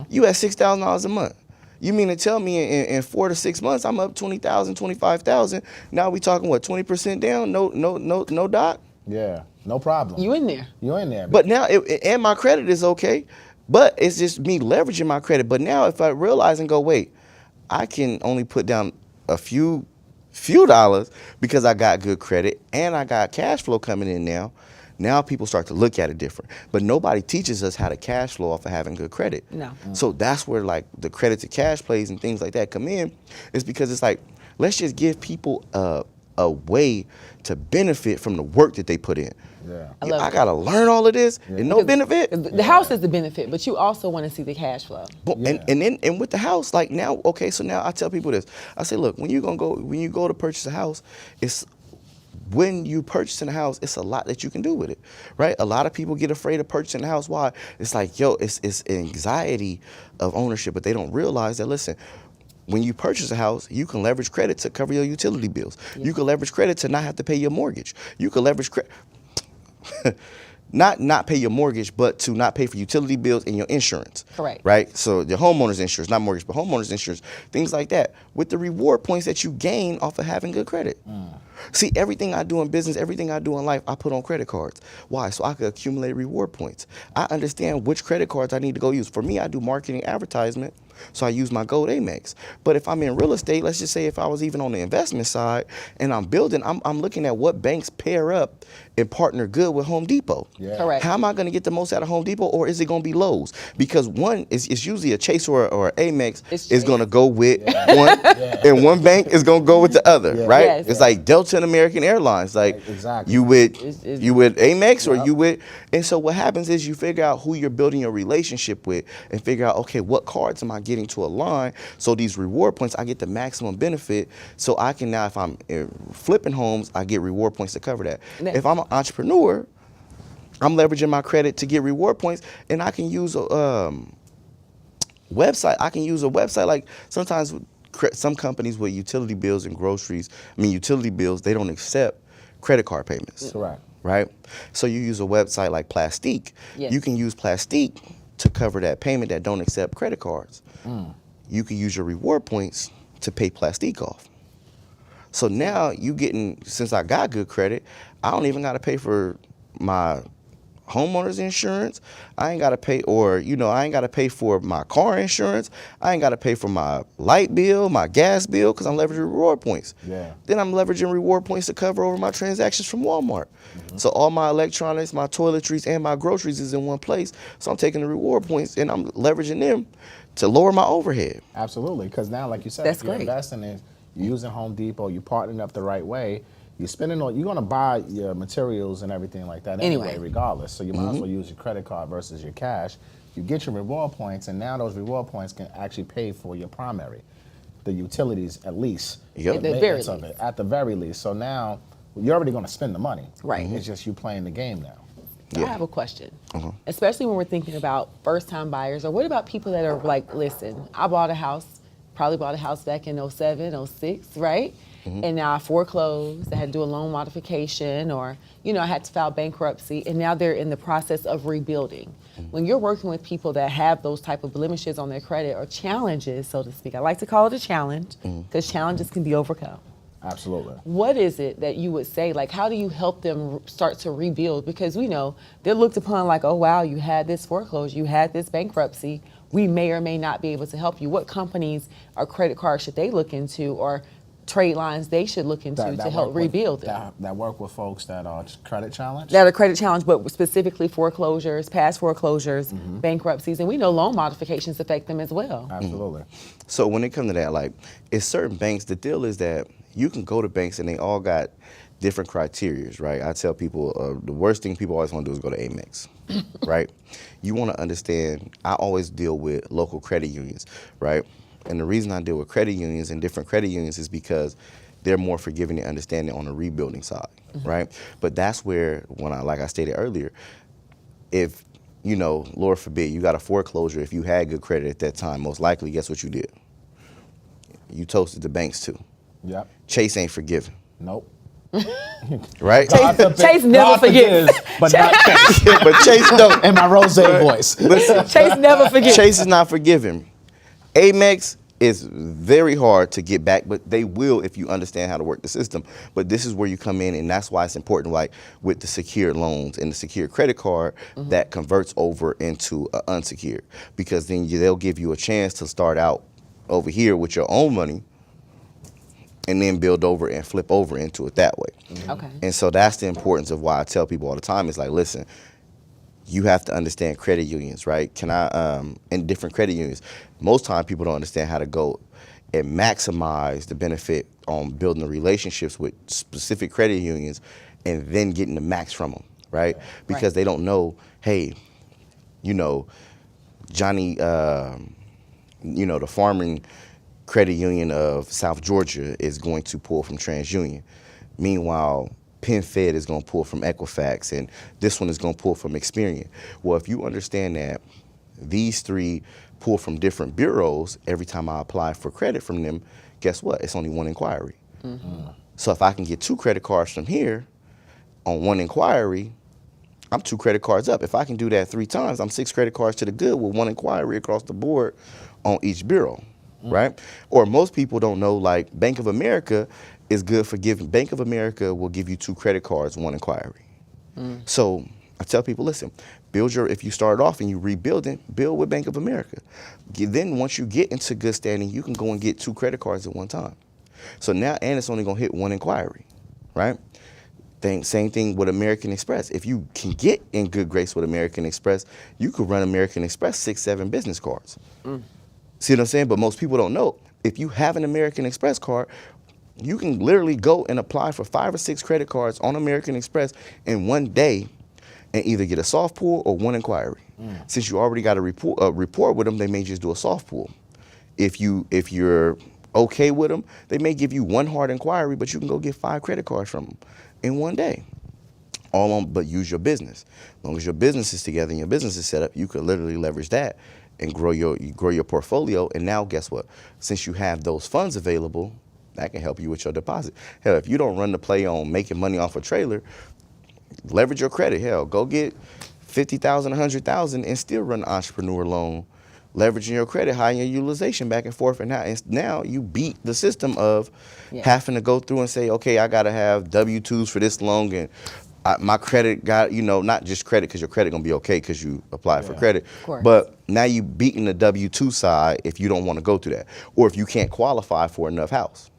You at $6,000 a month. You mean to tell me in 4 to 6 months I'm up $20,000, $25,000? Now we talking what? 20% down? No doc. Yeah. No problem. You in there. You in there. But now and my credit is okay, but it's just me leveraging my credit. But now if I realize and go, wait, I can only put down a few dollars because I got good credit and I got cash flow coming in now. Now people start to look at it different. But nobody teaches us how to cash flow off of having good credit. No. So that's where like the credit to cash plays and things like that come in, is because it's like, let's just give people a way to benefit from the work that they put in. Yeah. I love I it. gotta learn all of this and no benefit. The house is the benefit, but you also want to see the cash flow. And with the house, like now, okay, so now I tell people this. I say, look, when you go to purchase a house, when you purchasing a house, it's a lot that you can do with it, right? A lot of people get afraid of purchasing a house. Why? It's like, it's anxiety of ownership, but they don't realize that, listen, when you purchase a house, you can leverage credit to cover your utility bills. Yeah. You can leverage credit to not have to pay your mortgage. You can leverage credit. Not pay your mortgage, but to not pay for utility bills and your insurance. Correct. Right? So your homeowner's insurance, not mortgage, but homeowner's insurance, things like that, with the reward points that you gain off of having good credit. See, everything I do in business, everything I do in life, I put on credit cards. Why? So I could accumulate reward points. I understand which credit cards I need to go use. For me, I do marketing advertisement, so I use my Gold Amex. But if I'm in real estate, let's just say if I was even on the investment side and I'm building, I'm looking at what banks pair up and partner good with Home Depot. Yeah. Correct. How am I going to get the most out of Home Depot, or is it going to be Lowe's? Because one is usually a Chase or Amex It's is Chase. going to go with one, and one bank is going to go with the other, Yeah. right? Yes. It's like Delta and American Airlines. Like Exactly. you with It's- you with Amex or Yep. you with, and so what happens is you figure out who you're building your relationship with, and figure out, okay, what cards am I getting to align? So these reward points, I get the maximum benefit. So I can now, if I'm flipping homes, I get reward points to cover that. Yeah. If I'm an entrepreneur, I'm leveraging my credit to get reward points, and I can use a website. I can use a website. Like sometimes some companies with utility bills and groceries, utility bills, they don't accept credit card payments. Correct. Right? So you use a website like Plastique. Yes. You can use Plastique to cover that payment that don't accept credit cards. You can use your reward points to pay plastique off. So now since I got good credit, I don't even got to pay for my homeowner's insurance. I ain't got to pay, I ain't got to pay for my car insurance. I ain't got to pay for my light bill, my gas bill, because I'm leveraging reward points. Yeah. Then I'm leveraging reward points to cover over my transactions from Walmart. So all my electronics, my toiletries, and my groceries is in one place. So I'm taking the reward points and I'm leveraging them to lower my overhead. Absolutely, because now, like you said, That's if you're great. investing in, you're using Home Depot, you're partnering up the right way, you're going to buy your materials and everything like that anyway, regardless. So you might as well use your credit card versus your cash. You get your reward points, and now those reward points can actually pay for your primary, the utilities at least. Yep. At the very least. At the very least. So now you're already going to spend the money. Right. It's just you playing the game now. I have a question, especially when we're thinking about first-time buyers, or what about people that are like, listen, I bought a house, probably bought a house back in 07, 06, right? And now I foreclosed, I had to do a loan modification, or, I had to file bankruptcy, and now they're in the process of rebuilding. When you're working with people that have those type of blemishes on their credit, or challenges, so to speak, I like to call it a challenge, because challenges can be overcome. Absolutely. What is it that you would say, like, how do you help them start to rebuild? Because we know they're looked upon like, oh, wow, you had this foreclosure, you had this bankruptcy. We may or may not be able to help you. What companies or credit cards should they look into, or trade lines they should look into to help rebuild them? That work with folks that are credit challenged? That are credit challenge, but specifically foreclosures, past foreclosures, bankruptcies, and we know loan modifications affect them as well. Absolutely. So when it comes to that, like, it's certain banks, the deal is that you can go to banks and they all got different criterias, right? I tell people the worst thing people always want to do is go to Amex, right? You want to understand, I always deal with local credit unions, right? And the reason I deal with credit unions and different credit unions is because they're more forgiving and understanding on the rebuilding side, right? But that's where, like I stated earlier, if, Lord forbid, you got a foreclosure, if you had good credit at that time, most likely, guess what you did? You toasted the banks too. Yep. Chase ain't forgiving, Nope. right? Chase never forgets. But not Chase. But Chase don't. In my rose voice. Listen, Chase never forgets. Chase is not forgiving. Amex is very hard to get back, but they will if you understand how to work the system. But this is where you come in, and that's why it's important, like with the secured loans and the secured credit card that converts over into unsecured, because then they'll give you a chance to start out over here with your own money and then build over and flip over into it that way. Okay. And so that's the importance of why I tell people all the time, is like, listen, you have to understand credit unions, right? And different credit unions. Most time people don't understand how to go and maximize the benefit on building the relationships with specific credit unions and then getting the max from them, right? Because they don't know, hey, Johnny, the farming credit union of South Georgia is going to pull from TransUnion. Meanwhile, PenFed is going to pull from Equifax, and this one is going to pull from Experian. Well, if you understand that these three pull from different bureaus, every time I apply for credit from them, guess what? It's only one inquiry. So if I can get 2 credit cards from here on one inquiry, I'm 2 credit cards up. If I can do that 3 times, I'm 6 credit cards to the good with one inquiry across the board on each bureau, right? Or most people don't know, like Bank of America is good for giving. Bank of America will give you 2 credit cards, 1 inquiry. So I tell people, listen, if you start off and you rebuilding, build with Bank of America. Then once you get into good standing, you can go and get 2 credit cards at one time. So now, and it's only gonna hit 1 inquiry, right? Same thing with American Express. If you can get in good grace with American Express, you could run American Express 6, 7 business cards. See what I'm saying? But most people don't know. If you have an American Express card, you can literally go and apply for 5 or 6 credit cards on American Express in one day and either get a soft pull or 1 inquiry. Since you already got a report with them, they may just do a soft pull. If you're okay with them, they may give you 1 hard inquiry, but you can go get 5 credit cards from them in one day. But use your business. As long as your business is together and your business is set up, you could literally leverage that and grow your portfolio. And now guess what? Since you have those funds available, that can help you with your deposit. Hell, if you don't run the play on making money off a trailer, leverage your credit. Hell, go get $50,000, $100,000 and still run an entrepreneur loan leveraging your credit, high your utilization back and forth, and now you beat the system of having to go through and say, okay, I got to have W-2s for this long, and my credit got, not just credit because your credit gonna be okay because you apply for credit, but now you beating the W-2 side if you don't want to go through that, or if you can't qualify for enough house,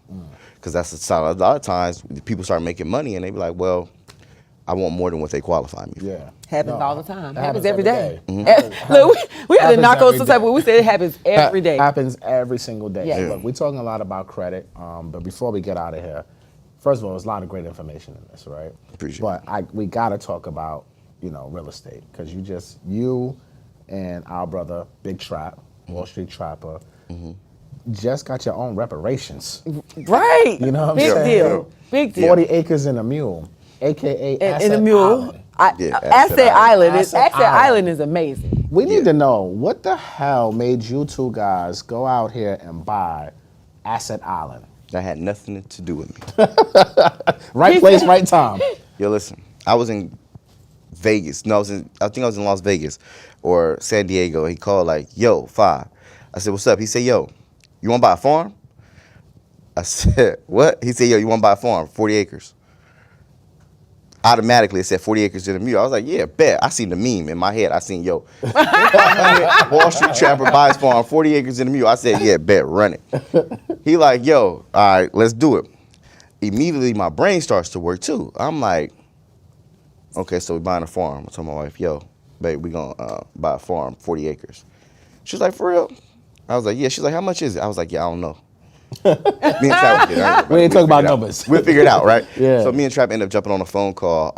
because that's a lot of times people start making money and they be like, well, I want more than what they qualify me for. Yeah. Happens all the time. Happens every day. Mm-hmm. Look, we had to knock on Happens some type, but we said it happens every day. Happens every single day. Yeah. Look, we're talking a lot about credit, but before we get out of here, first of all, there's a lot of great information in this, right? Appreciate it. But we got to talk about, real estate, because you and our brother, Big Trap, Wall Street Trapper, just got your own reparations. Right. You know what I'm Big saying? deal. Big deal. 40 acres in a mule, a.k.a. In a mule. Asset Island. Asset Island is amazing. We need to know, what the hell made you two guys go out here and buy Asset Island? That had nothing to do with me. Right place, right time. Yo, listen, I was in Vegas. No, I think I was in Las Vegas or San Diego. He called like, yo, Fi. I said, what's up? He said, yo, you want to buy a farm? I said, what? He said, yo, you want to buy a farm, 40 acres. Automatically, it said 40 acres in a mule. I was like, yeah, bet. I seen the meme in my head. I seen, yo, Wall Street Trapper buys farm, 40 acres in a mule. I said, yeah, bet, run it. He like, yo, all right, let's do it. Immediately, my brain starts to work, too. I'm like, okay, so we're buying a farm. I told my wife, yo, babe, we going to buy a farm, 40 acres. She's like, for real? I was like, yeah. She's like, how much is it? I was like, yeah, I don't know. Me and Trap did it. We ain't talking about numbers. We'll figure it out, right? Yeah. So me and Trap ended up jumping on a phone call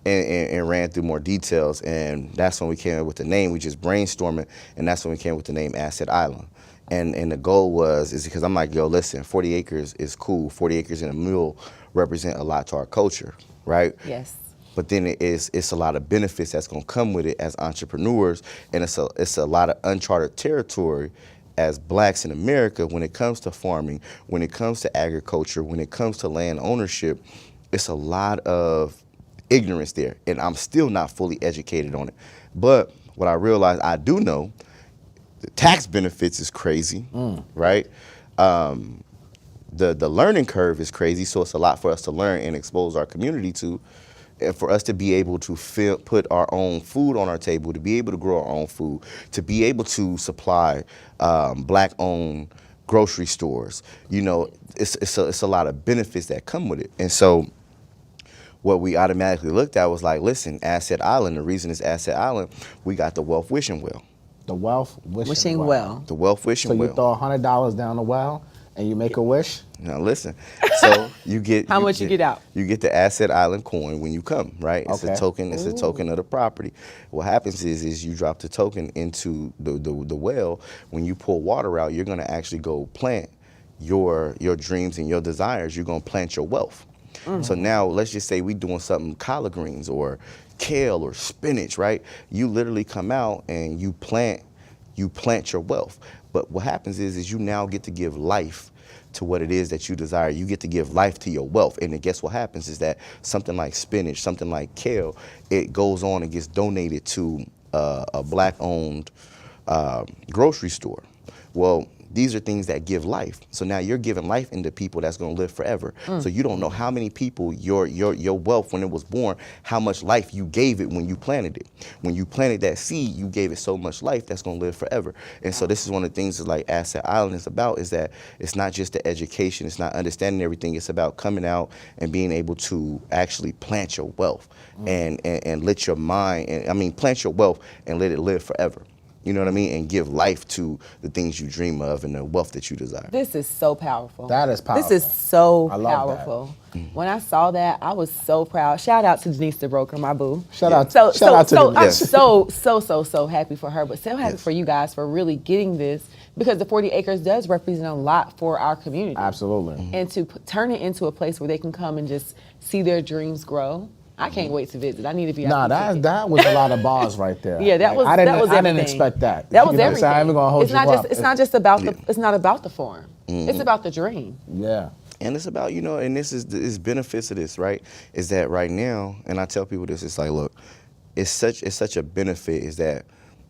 and ran through more details, and that's when we came up with the name. We just brainstorming, and that's when we came up with the name Asset Island. And the goal is because I'm like, yo, listen, 40 acres is cool. 40 acres in a mule represent a lot to our culture, right? Yes. But then it's a lot of benefits that's gonna come with it as entrepreneurs, and it's a lot of uncharted territory as blacks in America when it comes to farming, when it comes to agriculture, when it comes to land ownership. It's a lot of ignorance there, and I'm still not fully educated on it. But what I realized I do know, the tax benefits is crazy, right? The learning curve is crazy, so it's a lot for us to learn and expose our community to. And for us to be able to put our own food on our table, to be able to grow our own food, to be able to supply black-owned grocery stores, it's a lot of benefits that come with it. And so what we automatically looked at was like, listen, Asset Island, the reason it's Asset Island, we got the wealth wishing well. The wealth wishing Wishing well. well. The wealth wishing So well. you throw $100 down the well and you make a wish? Now listen, so you get How much you get out? You get the Asset Island coin when you come, right? It's a token. It's a token of the property. What happens is you drop the token into the well. When you pull water out, you're gonna actually go plant your dreams and your desires. You're gonna plant your wealth. So now let's just say we doing something collard greens or kale or spinach, right? You literally come out and you plant your wealth. But what happens is you now get to give life to what it is that you desire. You get to give life to your wealth. And then guess what happens is that something like spinach, something like kale, it goes on and gets donated to a black-owned grocery store. Well, these are things that give life. So now you're giving life into people that's gonna live forever. So you don't know how many people your wealth when it was born, how much life you gave it when you planted it. When you planted that seed, you gave it so much life that's gonna live forever. And so this is one of the things that like Asset Island is about, is that it's not just the education, it's not understanding everything, it's about coming out and being able to actually plant your wealth and let your mind, plant your wealth and let it live forever. You know what I mean? And give life to the things you dream of and the wealth that you desire. This is so powerful. That is powerful. This is so I love that. powerful. When I saw that, I was so proud. Shout out to Denise the broker, my boo. Shout out So to I'm Denise. so happy for her, but so happy for you guys for really getting this, because the 40 acres does represent a lot for our community. Absolutely. And to turn it into a place where they can come and just see their dreams grow. I can't wait to visit. I need to be out there. That was a lot of bars right there. Yeah, that was I didn't everything. expect that. That was You know, everything. so I'm even gonna hold it's you not up. just it's not just about it's not about the farm. It's about the dream. Yeah. And it's about, and this is benefits of this, right? Is that right now, and I tell people this, it's like, look, it's such a benefit is that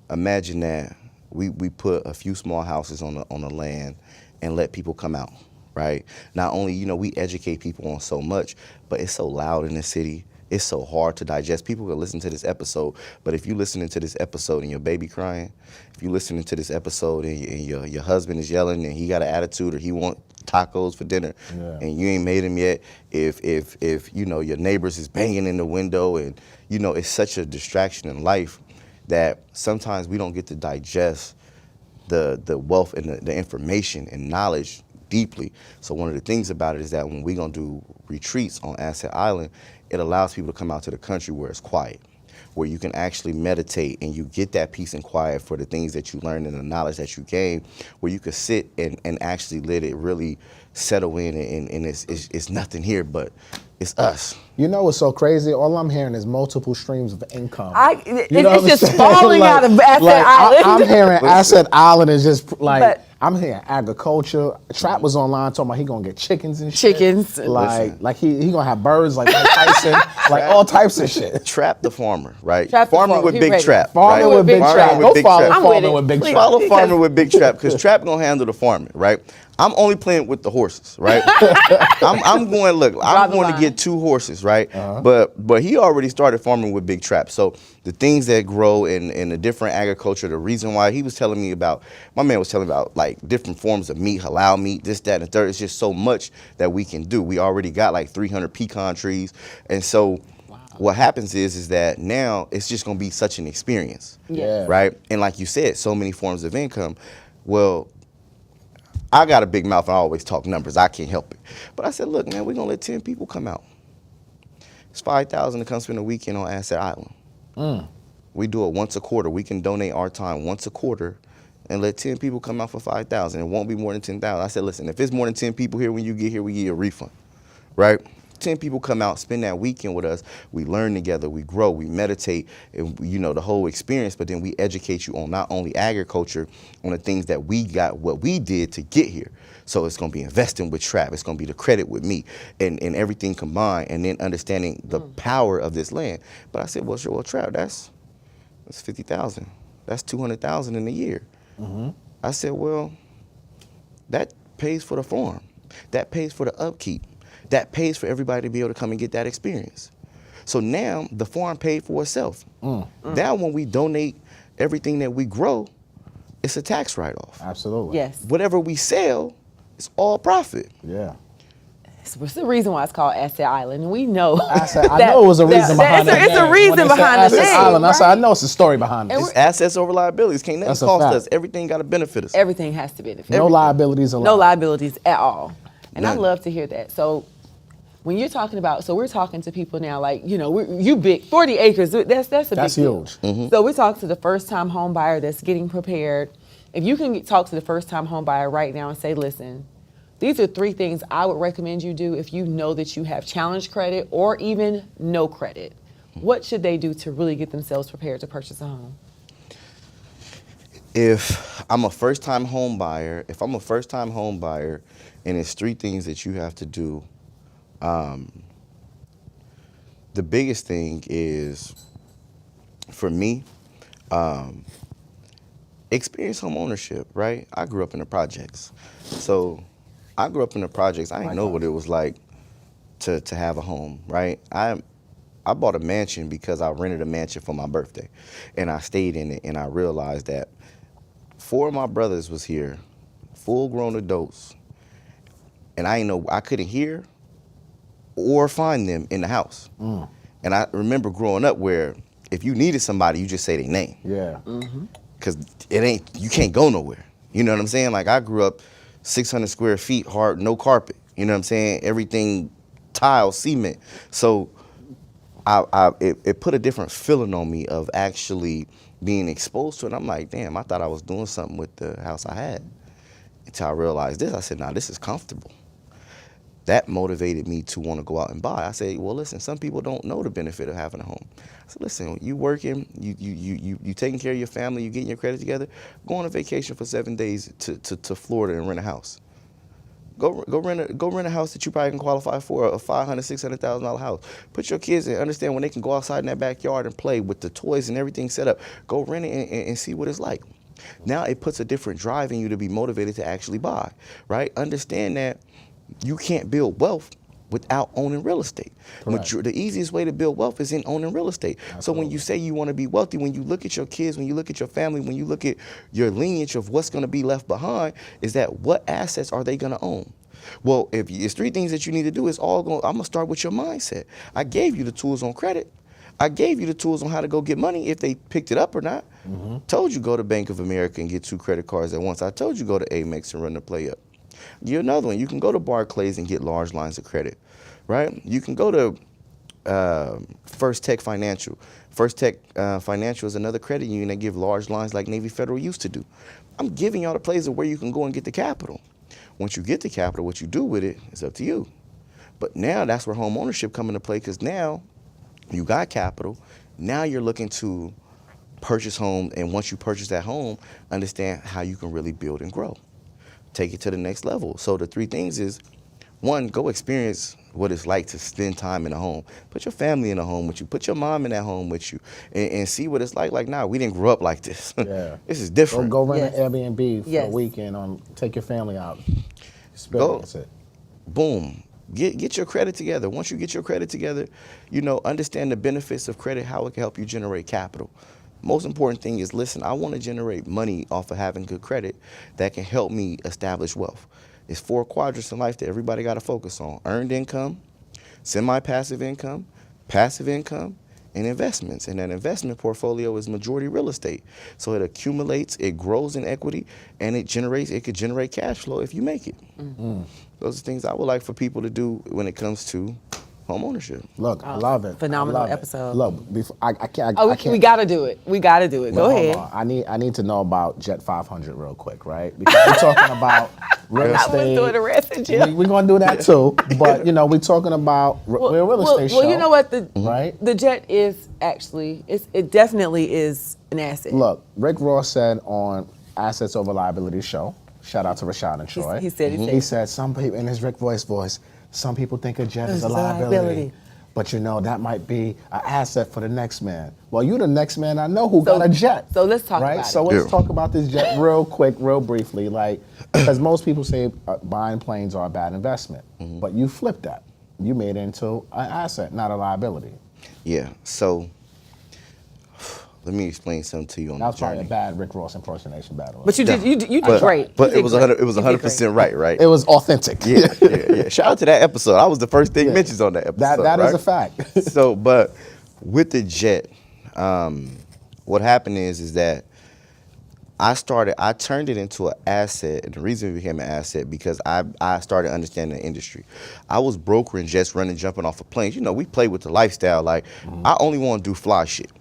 imagine that we put a few small houses on the land and let people come out, right? Not only, we educate people on so much, but it's so loud in the city. It's so hard to digest. People can listen to this episode, but if you listening to this episode and your baby crying, if you listening to this episode and your husband is yelling and he got an attitude or he want tacos for dinner and you ain't made them yet, if your neighbors is banging in the window and it's such a distraction in life that sometimes we don't get to digest the wealth and the information and knowledge deeply. So one of the things about it is that when we're going to do retreats on Asset Island, it allows people to come out to the country where it's quiet, where you can actually meditate and you get that peace and quiet for the things that you learn and the knowledge that you gain, where you could sit and actually let it really settle in and it's nothing here but it's us. You know what's so crazy? All I'm hearing is multiple streams of income. It's just falling out of Asset Island. I'm hearing Asset Island is just like, I'm hearing agriculture. Trap was online talking about he gonna get chickens and shit. Chickens. Like he gonna have birds like Mike Tyson, like all types of shit. Trap the farmer, right? Trap the Farming farmer. with He Big ready. Trap. Farming right? with Big Farming Trap. with Go Big follow Trap. farming with Big Trap. Follow farming with Big Trap because Trap gonna handle the farming, right? I'm only playing with the horses, right? I'm going to get 2 horses, right? But he already started farming with Big Trap. So the things that grow in the different agriculture, the reason why my man was telling me about like different forms of meat, halal meat, this, that, and the third. It's just so much that we can do. We already got like 300 pecan trees. And so what happens is that now it's just going to be such an experience, right? And like you said, so many forms of income. Well, I got a big mouth and I always talk numbers. I can't help it. But I said, look, man, we're going to let 10 people come out. It's $5,000 to come spend a weekend on Asset Island. We do it once a quarter. We can donate our time once a quarter and let 10 people come out for $5,000. It won't be more than 10,000. I said, listen, if it's more than 10 people here when you get here, we give you a refund, right? 10 people come out, spend that weekend with us. We learn together, we grow, we meditate, and the whole experience, but then we educate you on not only agriculture, on the things that we got, what we did to get here. So it's going to be investing with Trap, it's going to be the credit with me, and everything combined, and then understanding the power of this land. But I said, well, sure, Trap, that's 50,000. That's 200,000 in a year. I said, well, that pays for the farm. That pays for the upkeep. That pays for everybody to be able to come and get that experience. So now the farm paid for itself. Now when we donate everything that we grow, it's a tax write-off. Absolutely. Yes. Whatever we sell, it's all profit. Yeah. It's the reason why it's called Asset Island. We know. I know it was a reason behind it. It's a reason behind the name. Island, I said, I know it's a story behind it. It's assets over liabilities. Can't nothing cost us. Everything got to benefit us. Everything has to benefit. No liabilities allowed. No liabilities at all. And None. I love to hear that. So when you're talking about, so we're talking to people now like, you big, 40 acres, that's a big deal. That's huge. So we're talking to the first time home buyer that's getting prepared. If you can talk to the first time home buyer right now and say, listen, these are 3 things I would recommend you do if you know that you have challenge credit or even no credit. What should they do to really get themselves prepared to purchase a home? If I'm a first-time home buyer, and it's 3 things that you have to do, the biggest thing is, for me, experience home ownership, right? I grew up in the projects. So I didn't know what it was like to have a home, right? I bought a mansion because I rented a mansion for my birthday, and I stayed in it, and I realized that 4 of my brothers was here, full-grown adults, and I couldn't hear or find them in the house. And I remember growing up where if you needed somebody, you just say their name. Yeah. Because you can't go nowhere. You know what I'm saying? Like I grew up 600 square feet, hard, no carpet. You know what I'm saying? Everything tile, cement. So it put a different feeling on me of actually being exposed to it. I'm like, damn, I thought I was doing something with the house I had. Until I realized this, I said, nah, this is comfortable. That motivated me to want to go out and buy. I said, well, listen, some people don't know the benefit of having a home. I said, listen, you working, you taking care of your family, you getting your credit together, go on a vacation for 7 days to Florida and rent a house. Go rent a house that you probably can qualify for, a $500,000, $600,000 house. Put your kids in, understand when they can go outside in that backyard and play with the toys and everything set up. Go rent it and see what it's like. Now it puts a different drive in you to be motivated to actually buy, right? Understand that you can't build wealth without owning real estate. The easiest way to build wealth is in owning real estate. Absolutely. So when you say you want to be wealthy, when you look at your kids, when you look at your family, when you look at your lineage of what's going to be left behind, is that what assets are they going to own? Well, if it's three things that you need to do, I'm going to start with your mindset. I gave you the tools on credit. I gave you the tools on how to go get money if they picked it up or not. Told you go to Bank of America and get 2 credit cards at once. I told you go to Amex and run the play up. You're another one. You can go to Barclays and get large lines of credit, right? You can go to First Tech Financial. First Tech Financial is another credit union that give large lines like Navy Federal used to do. I'm giving y'all the places where you can go and get the capital. Once you get the capital, what you do with it is up to you. But now that's where home ownership come into play, because now you got capital. Now you're looking to purchase home, and once you purchase that home, understand how you can really build and grow. Take it to the next level. So the 3 things is, 1, go experience what it's like to spend time in a home. Put your family in a home with you. Put your mom in that home with you, and see what it's like. Like, nah, we didn't grow up like this. Yeah. This is different. Go rent Yes. an Airbnb for Yes. a weekend. Take your family out. Experience it. Boom. Get your credit together. Once you get your credit together, understand the benefits of credit, how it can help you generate capital. Most important thing is, listen, I want to generate money off of having good credit that can help me establish wealth. It's 4 quadrants in life that everybody got to focus on: earned income, semi-passive income, passive income, and investments. And that investment portfolio is majority real estate. So it accumulates, it grows in equity, and it could generate cash flow if you make it. Those are things I would like for people to do when it comes to home ownership. Look, I love it. Phenomenal I love it. episode. Look, before I can't. Oh, I can't. we got to do it. We got to do it. Go Hold ahead. on. I need to know about Jet 500 real quick, right? Because we're talking about real I was estate. doing the rest of Jim. We're gonna do that too, but we're talking about we're a real estate show. Well, you know what? Right? The jet is actually, it definitely is an asset. Look, Rick Ross said on Assets Over Liability show. Shout out to Rashad and Troy. He said. He said some people, in his Rick voice, some people think a jet is a liability. But that might be an asset for the next man. Well, you the next man I know who got a jet. So let's talk right? about So it. let's talk about this jet real quick, real briefly. Because most people say buying planes are a bad investment. But you flipped that. You made it into an asset, not a liability. Yeah, so let me explain something to you on That was the probably journey. a bad Rick Ross impersonation battle. But you did great. But You it was did great. 100, it was You did 100% right, right? It was authentic. Yeah. Shout out to that episode. I was the first thing mentioned on that episode. That is right? a fact. So, but with the jet, what happened is that I turned it into an asset, and the reason it became an asset because I started understanding the industry. I was brokering jets, jumping off of planes. We play with the lifestyle. Like, I only want to do fly shit.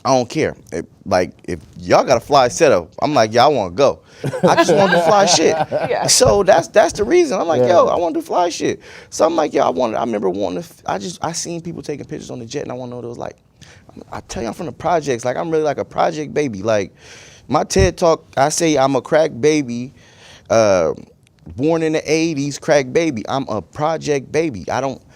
I don't care. If y'all got a fly setup, I'm like, y'all want to go. I just want to do fly shit. Yeah. So that's the reason. I'm like, yo, I want to do fly shit. So I'm like, yo, I remember wanting to, I seen people taking pictures on the jet, and I want to know what it was like. I tell you, I'm from the projects. Like, I'm really like a project baby. Like, my TED Talk, I say I'm a crack baby, born in the 80s, crack baby. I'm a project baby.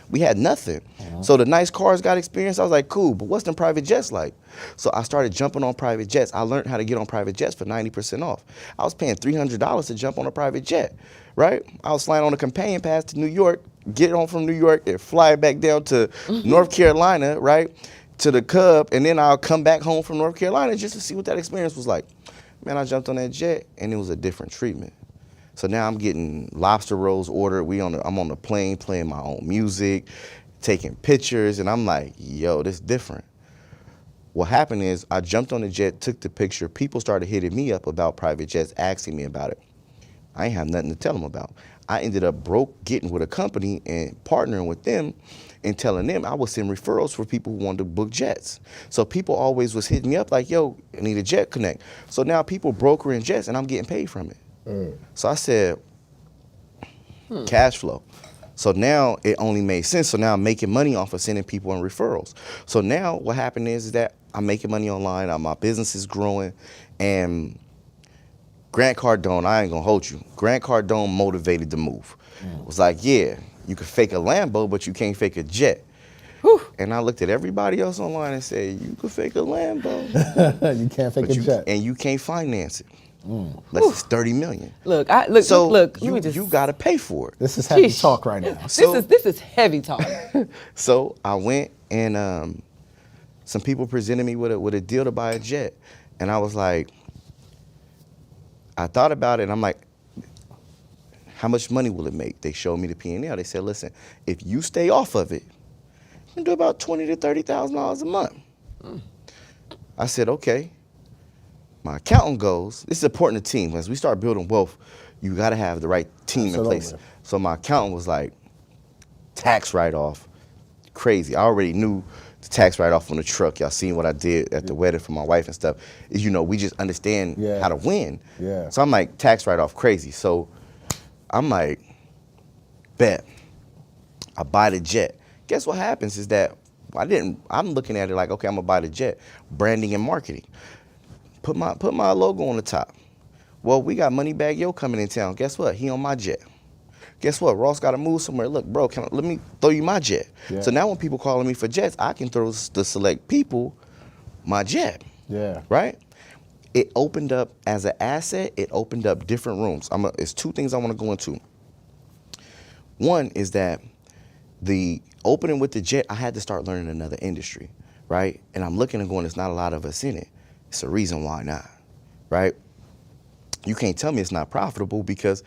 We had nothing. So the nice cars got experience. I was like, cool, but what's them private jets like? So I started jumping on private jets. I learned how to get on private jets for 90% off. I was paying $300 to jump on a private jet, right? I was flying on a companion pass to New York, get on from New York, and fly back down to North Carolina, right, to the Cub, and then I'll come back home from North Carolina just to see what that experience was like. Man, I jumped on that jet, and it was a different treatment. So now I'm getting lobster rolls ordered. I'm on the plane playing my own music, taking pictures, and I'm like, yo, this is different. What happened is I jumped on the jet, took the picture. People started hitting me up about private jets, asking me about it. I ain't have nothing to tell them about. I ended up broke getting with a company and partnering with them and telling them I would send referrals for people who wanted to book jets. So people always was hitting me up like, yo, I need a jet connect. So now people brokering jets and I'm getting paid from it. So I said, cash flow. So now it only made sense. So now I'm making money off of sending people and referrals. So now what happened is that I'm making money online. My business is growing. And Grant Cardone, I ain't gonna hold you. Grant Cardone motivated the move. It was like, yeah, you can fake a Lambo, but you can't fake a jet. And I looked at everybody else online and said, you could fake a Lambo, You can't fake but a jet. and you can't finance it. Unless it's $30 million. Look, So look. you, Let me just. you got to pay for it. This is heavy Sheesh. talk right now. This is heavy talk. So I went and some people presented me with a deal to buy a jet. And I was like, I thought about it and I'm like, how much money will it make? They showed me the P&L. They said, listen, if you stay off of it, you can do about $20,000 to $30,000 a month. I said, okay. My accountant goes, this is important to team. As we start building wealth, you got to have the right team Absolutely. in place. So my accountant was like, tax write-off, crazy. I already knew the tax write-off on the truck. Y'all seen what I did at the wedding for my wife and stuff. Is, we just understand how to win. Yeah. So I'm like, tax write-off, crazy. So I'm like, bet. I buy the jet. Guess what happens is that I'm looking at it like, okay, I'm gonna buy the jet. Branding and marketing. Put my logo on the top. Well, we got Moneybag Yo coming in town. Guess what? He on my jet. Guess what? Ross got to move somewhere. Look, bro, let me throw you my jet. Yeah. So now when people calling me for jets, I can throw the select people my jet. Yeah. Right? It opened up as an asset. It opened up different rooms. It's two things I want to go into. One is that the opening with the jet, I had to start learning another industry, right? And I'm looking and going, there's not a lot of us in it. It's a reason why not, right? You can't tell me it's not profitable because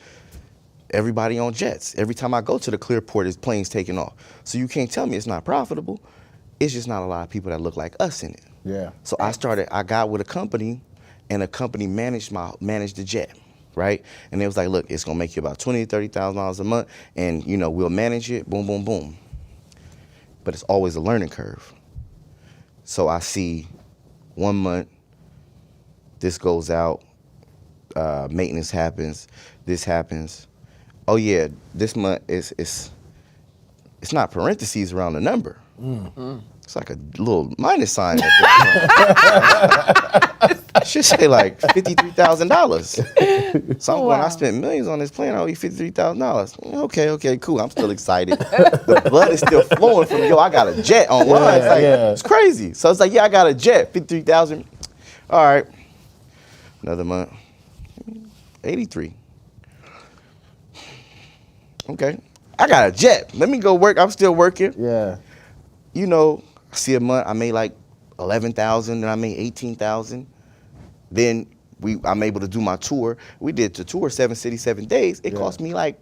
everybody on jets. Every time I go to the Clearport, there's planes taking off. So you can't tell me it's not profitable. It's just not a lot of people that look like us in it. Yeah. So I got with a company, and a company managed the jet, right? And they was like, look, it's gonna make you about $20,000 to $30,000 a month, and we'll manage it, boom, boom, boom. But it's always a learning curve. So I see 1 month, this goes out, maintenance happens, this happens. Oh yeah, this month it's not parentheses around the number. It's like a little minus sign. I should say like $53,000. So I'm going, I spent millions on this plane, I owe you $53,000. Okay, cool, I'm still excited. The blood is still flowing from, I got a jet online. It's crazy. So it's like, I got a jet, $53,000. All right, another month, 83. Okay, I got a jet. Let me go work. I'm still working. Yeah. I see a month I made like 11,000, then I made 18,000. Then I'm able to do my tour. We did the tour 7 cities, 7 days. It cost me like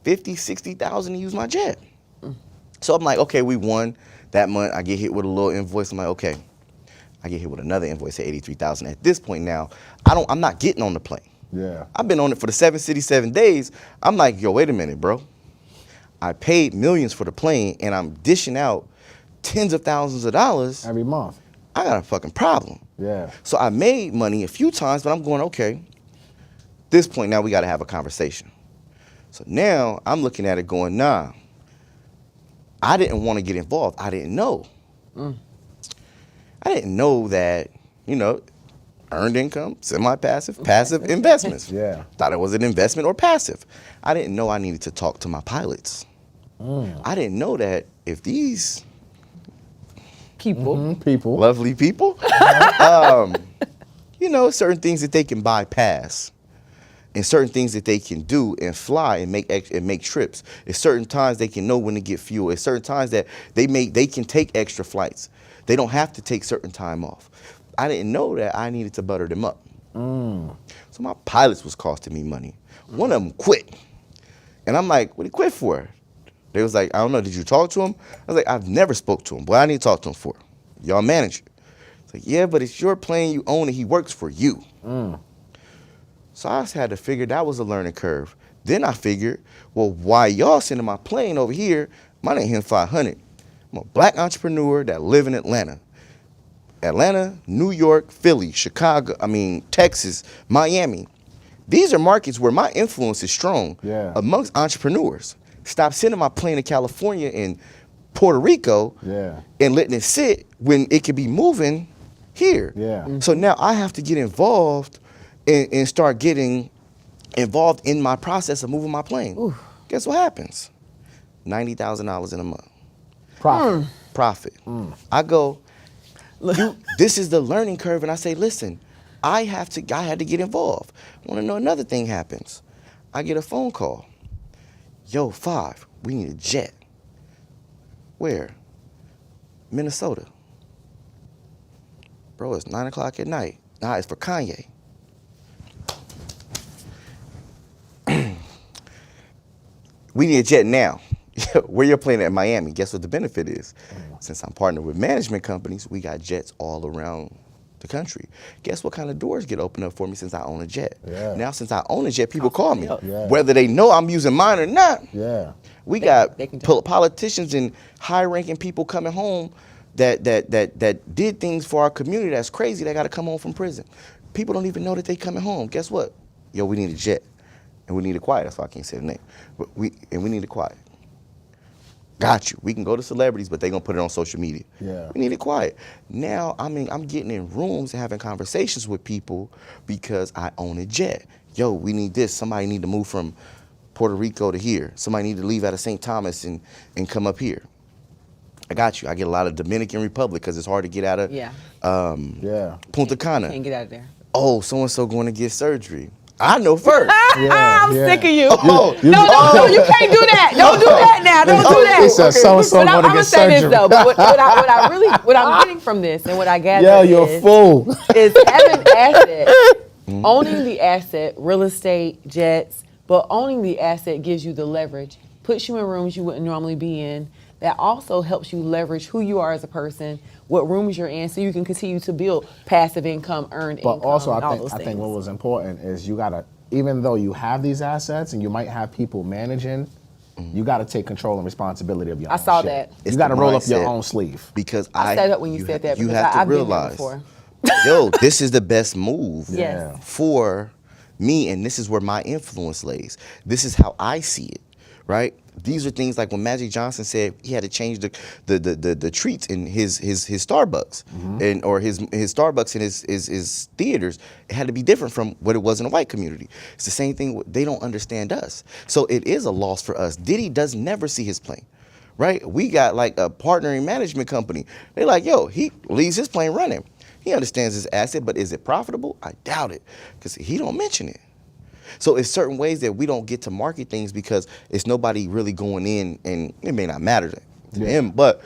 50, 60,000 to use my jet. So I'm like, okay, we won that month. I get hit with a little invoice. I'm like, okay. I get hit with another invoice at 83,000. At this point now, I'm not getting on the plane. Yeah. I've been on it for the 7 cities, 7 days. I'm like, yo, wait a minute, bro. I paid millions for the plane and I'm dishing out tens of thousands of dollars Every month. I got a fucking problem. Yeah. So I made money a few times, but I'm going, okay, this point now we got to have a conversation. So now I'm looking at it going, nah, I didn't want to get involved. I didn't know. I didn't know that, earned income, semi-passive, passive investments. Yeah. Thought it was an investment or passive. I didn't know I needed to talk to my pilots. I didn't know that if these People. lovely people, certain things that they can bypass and certain things that they can do and fly and make trips. At certain times they can know when to get fuel. At certain times that they can take extra flights. They don't have to take certain time off. I didn't know that I needed to butter them up. So my pilots was costing me money. One of them quit. And I'm like, what did he quit for? They was like, I don't know, did you talk to him? I was like, I've never spoke to him. What I need to talk to him for? Y'all manage it. It's like, yeah, but it's your plane, you own it, he works for you. So I just had to figure that was a learning curve. Then I figured, well, why y'all sending my plane over here? Mine ain't Him 500. I'm a black entrepreneur that live in Atlanta. Atlanta, New York, Philly, Chicago, Texas, Miami. These are markets where my influence is strong amongst entrepreneurs. Stop sending my plane to California and Puerto Rico and letting it sit when it could be moving here. So now I have to get involved and start getting involved in my process of moving my plane. Guess what happens? $90,000 in a month. Profit. I go, this is the learning curve, and I say, listen, I had to get involved. Want to know another thing happens? I get a phone call. Yo, 5, we need a jet. Where? Minnesota. Bro, it's 9 o'clock at night. Nah, it's for Kanye. We need a jet now. Where you're playing at Miami, guess what the benefit is? Since I'm partnered with management companies, we got jets all around the country. Guess what kind of doors get opened up for me since I own a jet? Yeah. Now, since I own a jet, people call me. Yeah. Whether they know I'm using mine or not. Yeah. We got they can tell. politicians and high-ranking people coming home that did things for our community that's crazy. They got to come home from prison. People don't even know that they coming home. Guess what? Yo, we need a jet, and we need it quiet. That's why I can't say the name. But we need it quiet. Got you. We can go to celebrities, but they gonna put it on social media. Yeah. We need it quiet. Now, I mean, I'm getting in rooms and having conversations with people because I own a jet. Yo, we need this. Somebody need to move from Puerto Rico to here. Somebody need to leave out of St. Thomas and come up here. I got you. I get a lot of Dominican Republic because it's hard to get out of Punta Cana. Can't get out of there. Oh, so-and-so going to get surgery. I know first. I'm sick of you. Oh, No, you can't do that. Don't do that now. Don't do that. He said so-and-so But I'm gonna gonna get say this surgery. though. But what I'm getting from this and what I gather Yo, you're a fool. is having assets, owning the asset, real estate, jets, but owning the asset gives you the leverage, puts you in rooms you wouldn't normally be in. That also helps you leverage who you are as a person, what rooms you're in, so you can continue to build passive income, earned income, But also, and all I those think things. what was important is you gotta, even though you have these assets and you might have people managing, you gotta take control and responsibility of your own saw shit. that. You It's gotta the roll up your mindset. own sleeve. Because I said that when you said that You because have to I've been there realize, before. yo, this is the best move Yes. for me, and this is where my influence lays. This is how I see it, right? These are things like when Magic Johnson said he had to change the treats in his Starbucks and or his Starbucks in his theaters. It had to be different from what it was in the white community. It's the same thing. They don't understand us, so it is a loss for us. Diddy does never see his plane. Right? We got like a partnering management company. They're like, yo, he leaves his plane running. He understands his asset, but is it profitable? I doubt it, because he don't mention it. So it's certain ways that we don't get to market things because it's nobody really going in, and it may not matter to him, but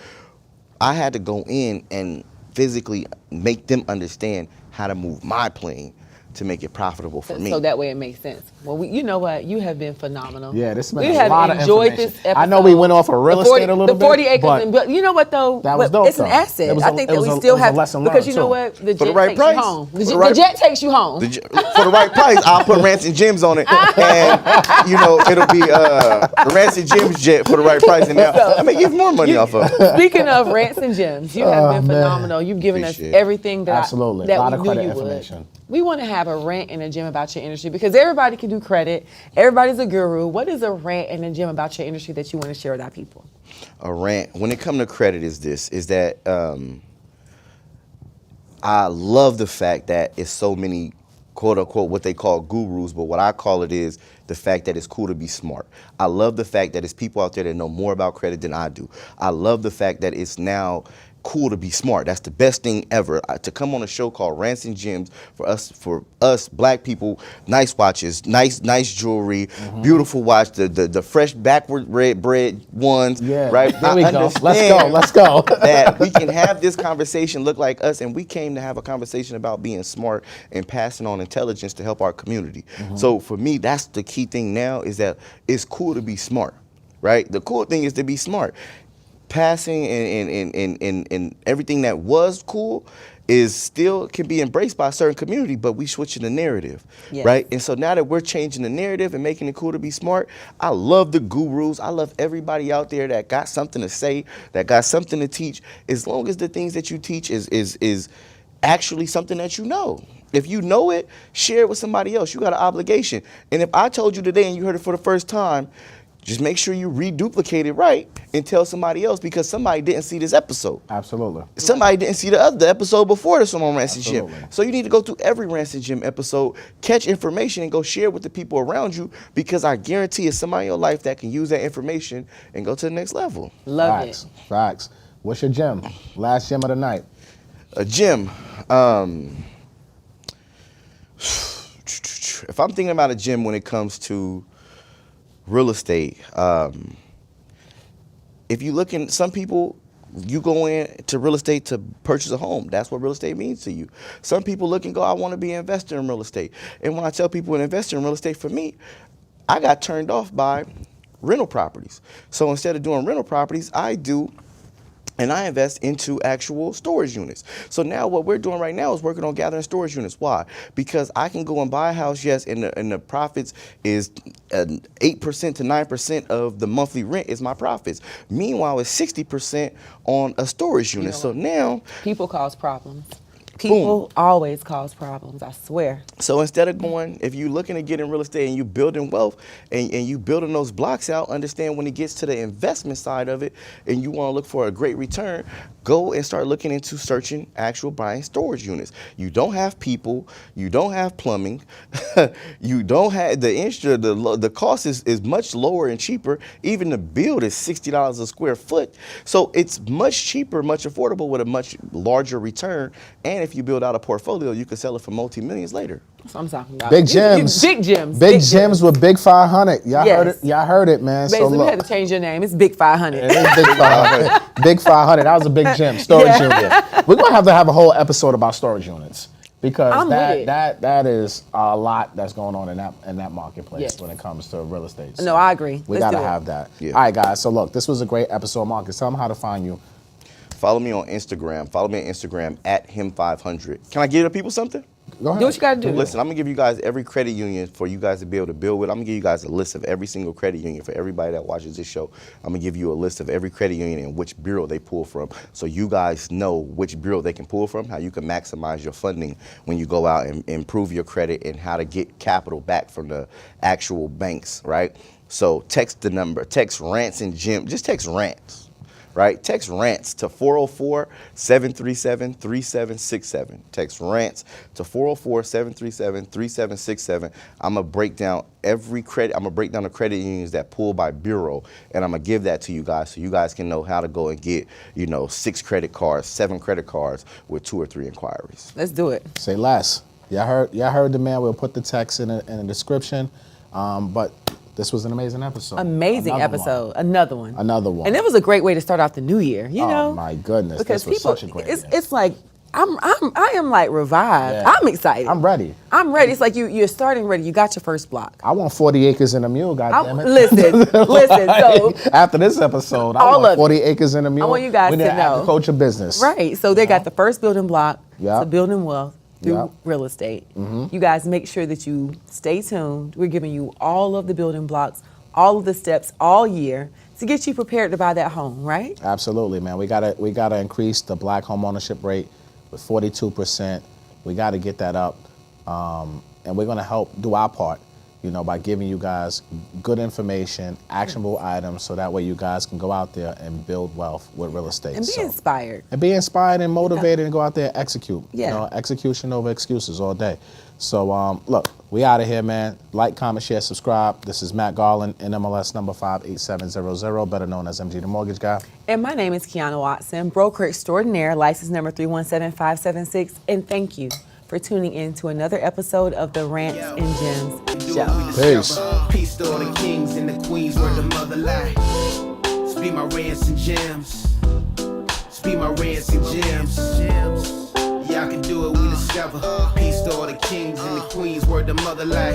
I had to go in and physically make them understand how to move my plane to make it profitable for me. So that way it makes sense. Well, you know what? You have been phenomenal. Yeah, this has We been a have lot of enjoyed information. this episode. I know we went off of real estate a little the 40 bit, acres, but but you know what though? that was But dope, it's an though. asset. It was I a- think it that was we a- still it was a have lesson because learned, you know too. what? The For the jet right takes price. you home. For The the right- jet takes you home. For the right price, I'll put Rants and Gems on it, and you know it'll be Rants and Gems jet for the right price, and now I may give more money off of. Speaking of rants and gems, you have been man. phenomenal. You've given Appreciate us it. everything that Absolutely. that Lot we of knew credit you information. would. We want to have a rant and a gem about your industry because everybody can do credit. Everybody's a guru. What is a rant and a gem about your industry that you want to share with our people? A rant when it comes to credit is that I love the fact that it's so many quote unquote what they call gurus, but what I call it is the fact that it's cool to be smart. I love the fact that it's people out there that know more about credit than I do. I love the fact that it's now cool to be smart. That's the best thing ever. To come on a show called Rants and Gems for us black people, nice watches, nice jewelry, beautiful watch, the fresh backward red bread ones. Yeah, right. there we go. Understand Let's go. that we can have this conversation look like us, and we came to have a conversation about being smart and passing on intelligence to help our community. So for me, that's the key thing now, is that it's cool to be smart, right? The cool thing is to be smart. Passing and everything that was cool is still can be embraced by a certain community, but we switching the narrative, Yes. right? And so now that we're changing the narrative and making it cool to be smart, I love the gurus. I love everybody out there that got something to say, that got something to teach, as long as the things that you teach is actually something that you know. If you know it, share it with somebody else. You got an obligation. And if I told you today and you heard it for the first time, just make sure you reduplicate it right and tell somebody else, because somebody didn't see this episode. Absolutely. Somebody didn't see the episode before this one on Rancid Gym. Absolutely. So you need to go through every Rancid Gym episode, catch information, and go share with the people around you, because I guarantee it's somebody in your life that can use that information and go to the next level. Love Facts. it. Facts. What's your gym? Last gym of the night. A gym. If I'm thinking about a gym when it comes to real estate, if you look in, some people, you go into real estate to purchase a home. That's what real estate means to you. Some people look and go, I want to be an investor in real estate. And when I tell people an investor in real estate, for me, I got turned off by rental properties. So instead of doing rental properties, I invest into actual storage units. So now what we're doing right now is working on gathering storage units. Why? Because I can go and buy a house, yes, and the profits is 8% to 9% of the monthly rent is my profits. Meanwhile, it's 60% on a storage unit. So now People cause problems. People always cause problems, I swear. So instead of going, if you're looking to get in real estate and you building wealth and you building those blocks out, understand when it gets to the investment side of it and you want to look for a great return, go and start looking into searching actual buying storage units. You don't have people, you don't have plumbing, you don't have the cost is much lower and cheaper. Even the build is $60 a square foot. So it's much cheaper, much affordable with a much larger return. And if you build out a portfolio, you can sell it for multi-millions later. That's what I'm talking about. Big gyms. Big gyms. Big gyms with Big 500. Y'all Yes. heard it. Y'all heard it, man. Basically, So we look. had to change your name. It's Big 500. It is Big 500. Big 500. That was a big gym. Storage unit. We're gonna have to have a whole episode about storage units, because I'm with it. that is a lot that's going on in that marketplace Yes. when it comes to real estate. No, I agree. We Let's gotta do it. have that. Yeah. All right, guys. So look, this was a great episode. Marcus, tell them how to find you. Follow me on Instagram. Follow me on Instagram at him500. Can I give the people something? Go ahead. Do what you got to do. Listen, I'm gonna give you guys every credit union for you guys to be able to build with. I'm gonna give you guys a list of every single credit union for everybody that watches this show. I'm gonna give you a list of every credit union and which bureau they pull from, so you guys know which bureau they can pull from, how you can maximize your funding when you go out and improve your credit, and how to get capital back from the actual banks, right? So text the number, text Rants and Jim, just text Rants. Right? Text RANTS to 404-737-3767. Text RANTS to 404-737-3767. I'm going to break down every credit. I'm going to break down the credit unions that pull by bureau, and I'm going to give that to you guys so you guys can know how to go and get, 6 credit cards, 7 credit cards with 2 or 3 inquiries. Let's do it. Say less. Y'all heard the man. We'll put the text in the description. But this was an amazing episode. Amazing Another episode. one. Another one. Another one. And it was a great way to start off the new year, you know? Oh my goodness. Because this was people, such a great it's, year. it's like, I am like revived. Yeah. I'm excited. I'm ready. I'm ready. It's like you're starting ready. You got your first block. I want 40 acres and a mule, goddammit. Listen. So After this episode, I All want of 40 acres and a mule. I want you guys we need to an know. agriculture business. right. So they got the first building block Yep. to building wealth through Yep. real estate. You guys make sure that you stay tuned. We're giving you all of the building blocks, all of the steps all year to get you prepared to buy that home, right? Absolutely, man. We gotta increase the black home ownership rate with 42%. We gotta get that up, and we're gonna help do our part, by giving you guys good information, actionable items, so that way you guys can go out there and build wealth with real estate. And be inspired. And be inspired and motivated and go out there and execute. Yeah. Execution over excuses all day. So look, we out of here, man. Like, comment, share, subscribe. This is Matt Garland, NMLS number 58700, better known as MG the Mortgage Guy. And my name is Quiana Watson, broker extraordinaire, license number 317576. And thank you for tuning in to another episode of the Rants and Gems Show. Peace. Peace to all the kings and the queens where the mother lie. Speak my rants and gems. Speak my rants and gems. Y'all can do it, we discover. Peace to all the kings and the queens where the mother lie.